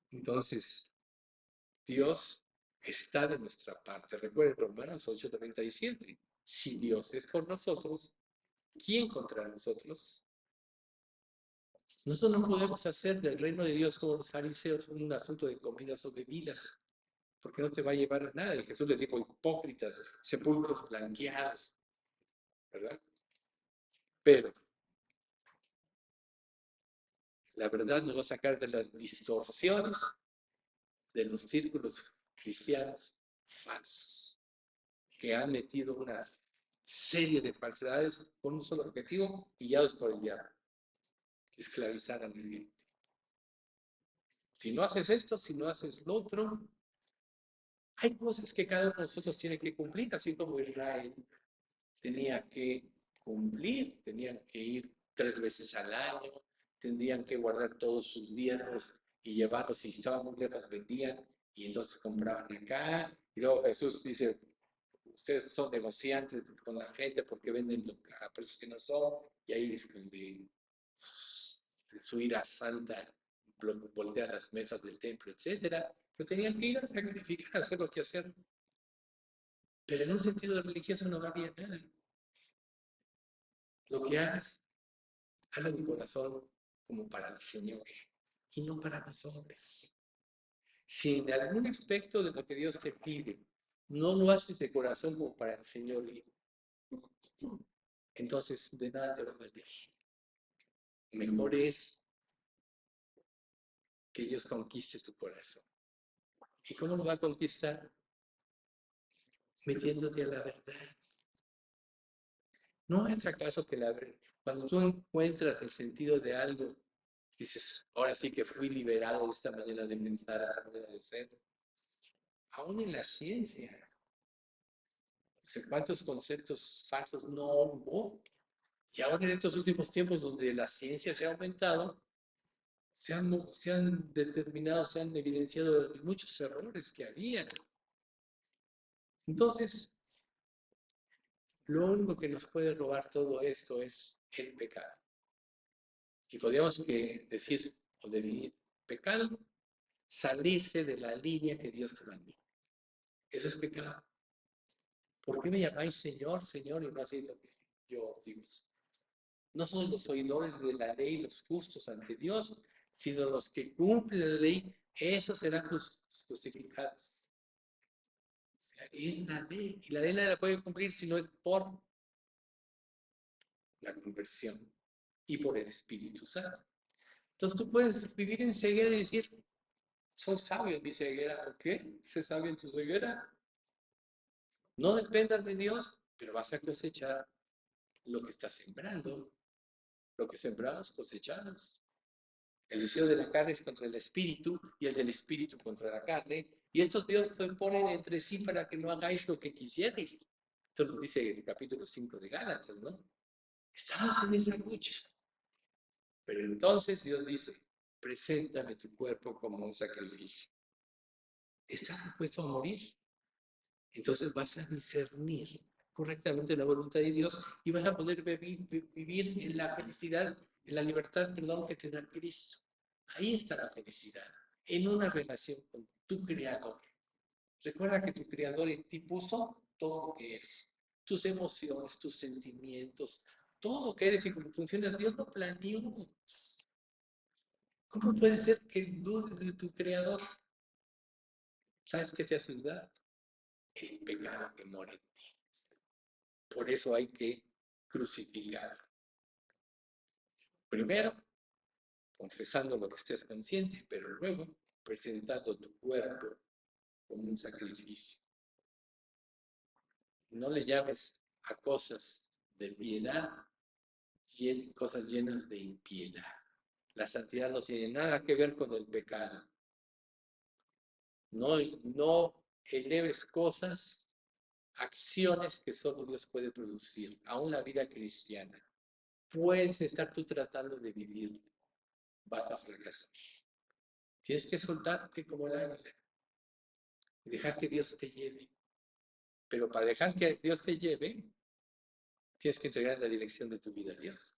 Entonces, Dios está de nuestra parte. Recuerden Romanos 8:37. Si Dios es por nosotros, ¿quién contra nosotros? Nosotros no podemos hacer del reino de Dios como los fariseos un asunto de comidas o bebidas, porque no te va a llevar a nada. Y Jesús les dijo, hipócritas, sepulcros blanqueados, ¿verdad? Pero la verdad nos va a sacar de las distorsiones de los círculos cristianos falsos, que han metido una serie de falsedades con un solo objetivo, guiados por el diablo, esclavizar a la gente. Si no haces esto, si no haces lo otro, hay cosas que cada uno de nosotros tiene que cumplir, así como Israel tenía que cumplir, tenían que ir 3 veces al año, tendrían que guardar todos sus diezmos y llevarlos, si estaban muy lejos, vendían y entonces compraban acá. Y luego Jesús dice, ustedes son negociantes con la gente porque venden a precios que no son, y ahí es donde su ira santa voltea las mesas del templo, etcétera. Pero tenían que ir a sacrificar, a hacer lo que hacer. Pero en un sentido religioso no valía nada. Lo que hagas, hazlo de corazón como para el Señor y no para los hombres. Si en algún aspecto de lo que Dios te pide no lo haces de corazón como para el Señor, entonces de nada te va a valer. Mejor es que Dios conquiste tu corazón. ¿Y cómo lo va a conquistar? Metiéndote a la verdad. ¿No es acaso que cuando tú encuentras el sentido de algo, dices, ahora sí que fui liberado de esta manera de pensar, de esta manera de ser? Aún en la ciencia, no sé cuántos conceptos falsos no hubo. Y ahora en estos últimos tiempos donde la ciencia se ha aumentado, se han determinado, se han evidenciado muchos errores que había. Entonces, lo único que nos puede robar todo esto es el pecado. Y podríamos decir o definir pecado, salirse de la línea que Dios te mandó. Eso es pecado. ¿Por qué me llamáis Señor, Señor y no hacéis lo que yo os digo? No son los oidores de la ley los justos ante Dios, sino los que cumplen la ley, esos serán justificados. O sea, es la ley. Y la ley no la puede cumplir si no es por la conversión y por el Espíritu Santo. Entonces tú puedes vivir en ceguera y decir, soy sabio en mi ceguera. ¿Por qué? ¿Sé sabio en tu ceguera? No dependas de Dios, pero vas a cosechar lo que estás sembrando. Lo que sembramos, cosechamos. El deseo de la carne es contra el espíritu y el del espíritu contra la carne. Y estos Dios se ponen entre sí para que no hagáis lo que quisierais. Esto lo dice en el capítulo 5 de Gálatas, ¿no? Estamos en esa lucha. Pero entonces Dios dice, preséntame tu cuerpo como un sacrificio. ¿Estás dispuesto a morir? Entonces vas a discernir correctamente la voluntad de Dios y vas a poder vivir en la felicidad, en la libertad, perdón, que te da Cristo. Ahí está la felicidad, en una relación con tu Creador. Recuerda que tu Creador en ti puso todo lo que eres, tus emociones, tus sentimientos, todo lo que eres y cómo funciona. Dios lo planeó. ¿Cómo puede ser que dudes de tu Creador? ¿Sabes qué te hace dudar? El pecado que mora en ti. Por eso hay que crucificar. Primero, confesando lo que estés consciente, pero luego presentando tu cuerpo como un sacrificio. No le llames a cosas de piedad, cosas llenas de impiedad. La santidad no tiene nada que ver con el pecado. No, no eleves cosas, acciones que solo Dios puede producir a una vida cristiana. Puedes estar tú tratando de vivir, vas a fracasar. Tienes que soltarte como el águila y dejar que Dios te lleve. Pero para dejar que Dios te lleve, tienes que entregar la dirección de tu vida a Dios.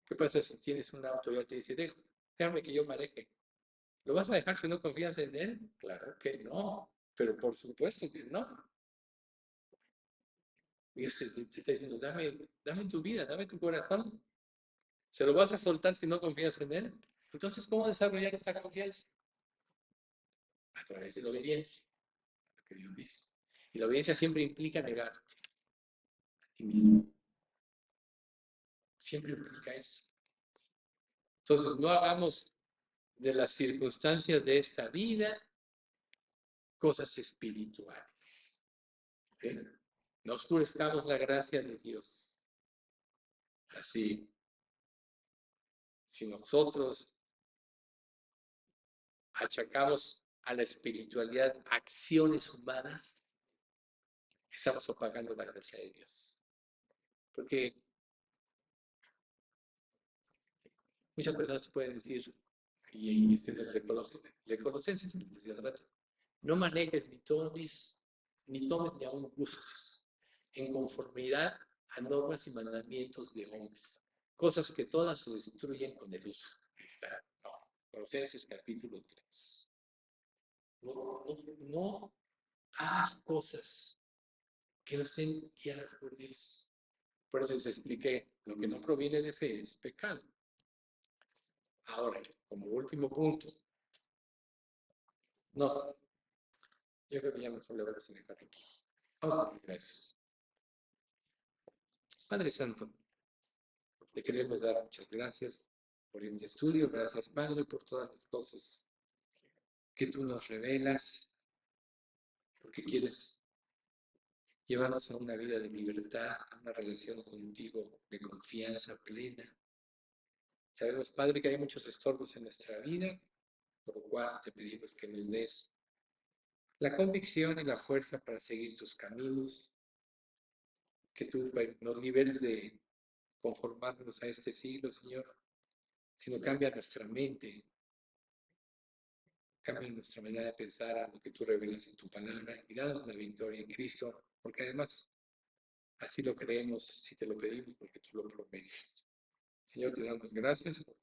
¿Qué pasa si tienes un auto y ya te dice, déjame que yo maneje? ¿Lo vas a dejar si no confías en él? Claro que no, pero por supuesto que no. Dios te está diciendo, dame tu vida, dame tu corazón. ¿Se lo vas a soltar si no confías en él? Entonces, ¿cómo desarrollar esta confianza? A través de la obediencia, lo que Dios dice. Y la obediencia siempre implica negarte a ti mismo. Siempre implica eso. Entonces, no hagamos de las circunstancias de esta vida cosas espirituales. ¿Okay? No oscurezcamos la gracia de Dios. Así, si nosotros achacamos a la espiritualidad acciones humanas, estamos opacando la gracia de Dios. Porque muchas personas pueden decir, y es de Colosenses, no manejes ni tomes ni aún gustes, en conformidad a normas y mandamientos de hombres, cosas que todas se destruyen con el uso. Ahí está, no. Colosenses capítulo 3. No Haz cosas que no sean guiadas por Dios. Por eso les expliqué, lo que no proviene de fe es pecado. Ahora, como último punto, no, yo creo que ya mejor le vamos a dejar aquí. Vamos a dar gracias. Padre Santo, te queremos dar muchas gracias por este estudio. Gracias, Padre, por todas las cosas que tú nos revelas, porque quieres llevarnos a una vida de libertad, a una relación contigo de confianza plena. Sabemos, Padre, que hay muchos estorbos en nuestra vida, por lo cual te pedimos que nos des la convicción y la fuerza para seguir tus caminos, que tú nos liberes de conformarnos a este siglo, Señor, sino cambia nuestra mente, cambia nuestra manera de pensar a lo que tú revelas en tu palabra y danos la victoria en Cristo, porque además así lo creemos si te lo pedimos, porque tú lo prometes. Señor, te damos gracias por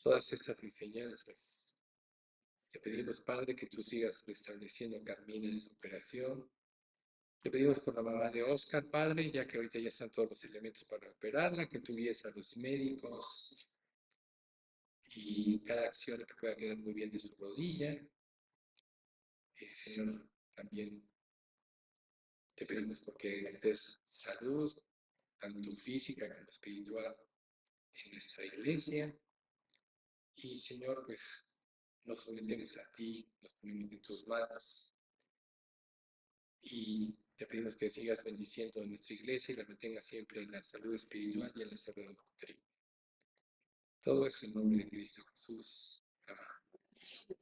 todas estas enseñanzas. Te pedimos, Padre, que tú sigas restableciendo a Carmina en su operación. Te pedimos por la mamá de Oscar, Padre, ya que ahorita ya están todos los elementos para operarla, que tú guíes a los médicos y cada acción que pueda quedar muy bien de su rodilla. Señor, también te pedimos porque les des salud, tanto física como espiritual, en nuestra iglesia. Y Señor, pues nos sometemos a ti, nos ponemos en tus manos y te pedimos que sigas bendiciendo a nuestra iglesia y la mantengas siempre en la salud espiritual y en la salud doctrina. Todo eso en nombre de Cristo Jesús. Amén.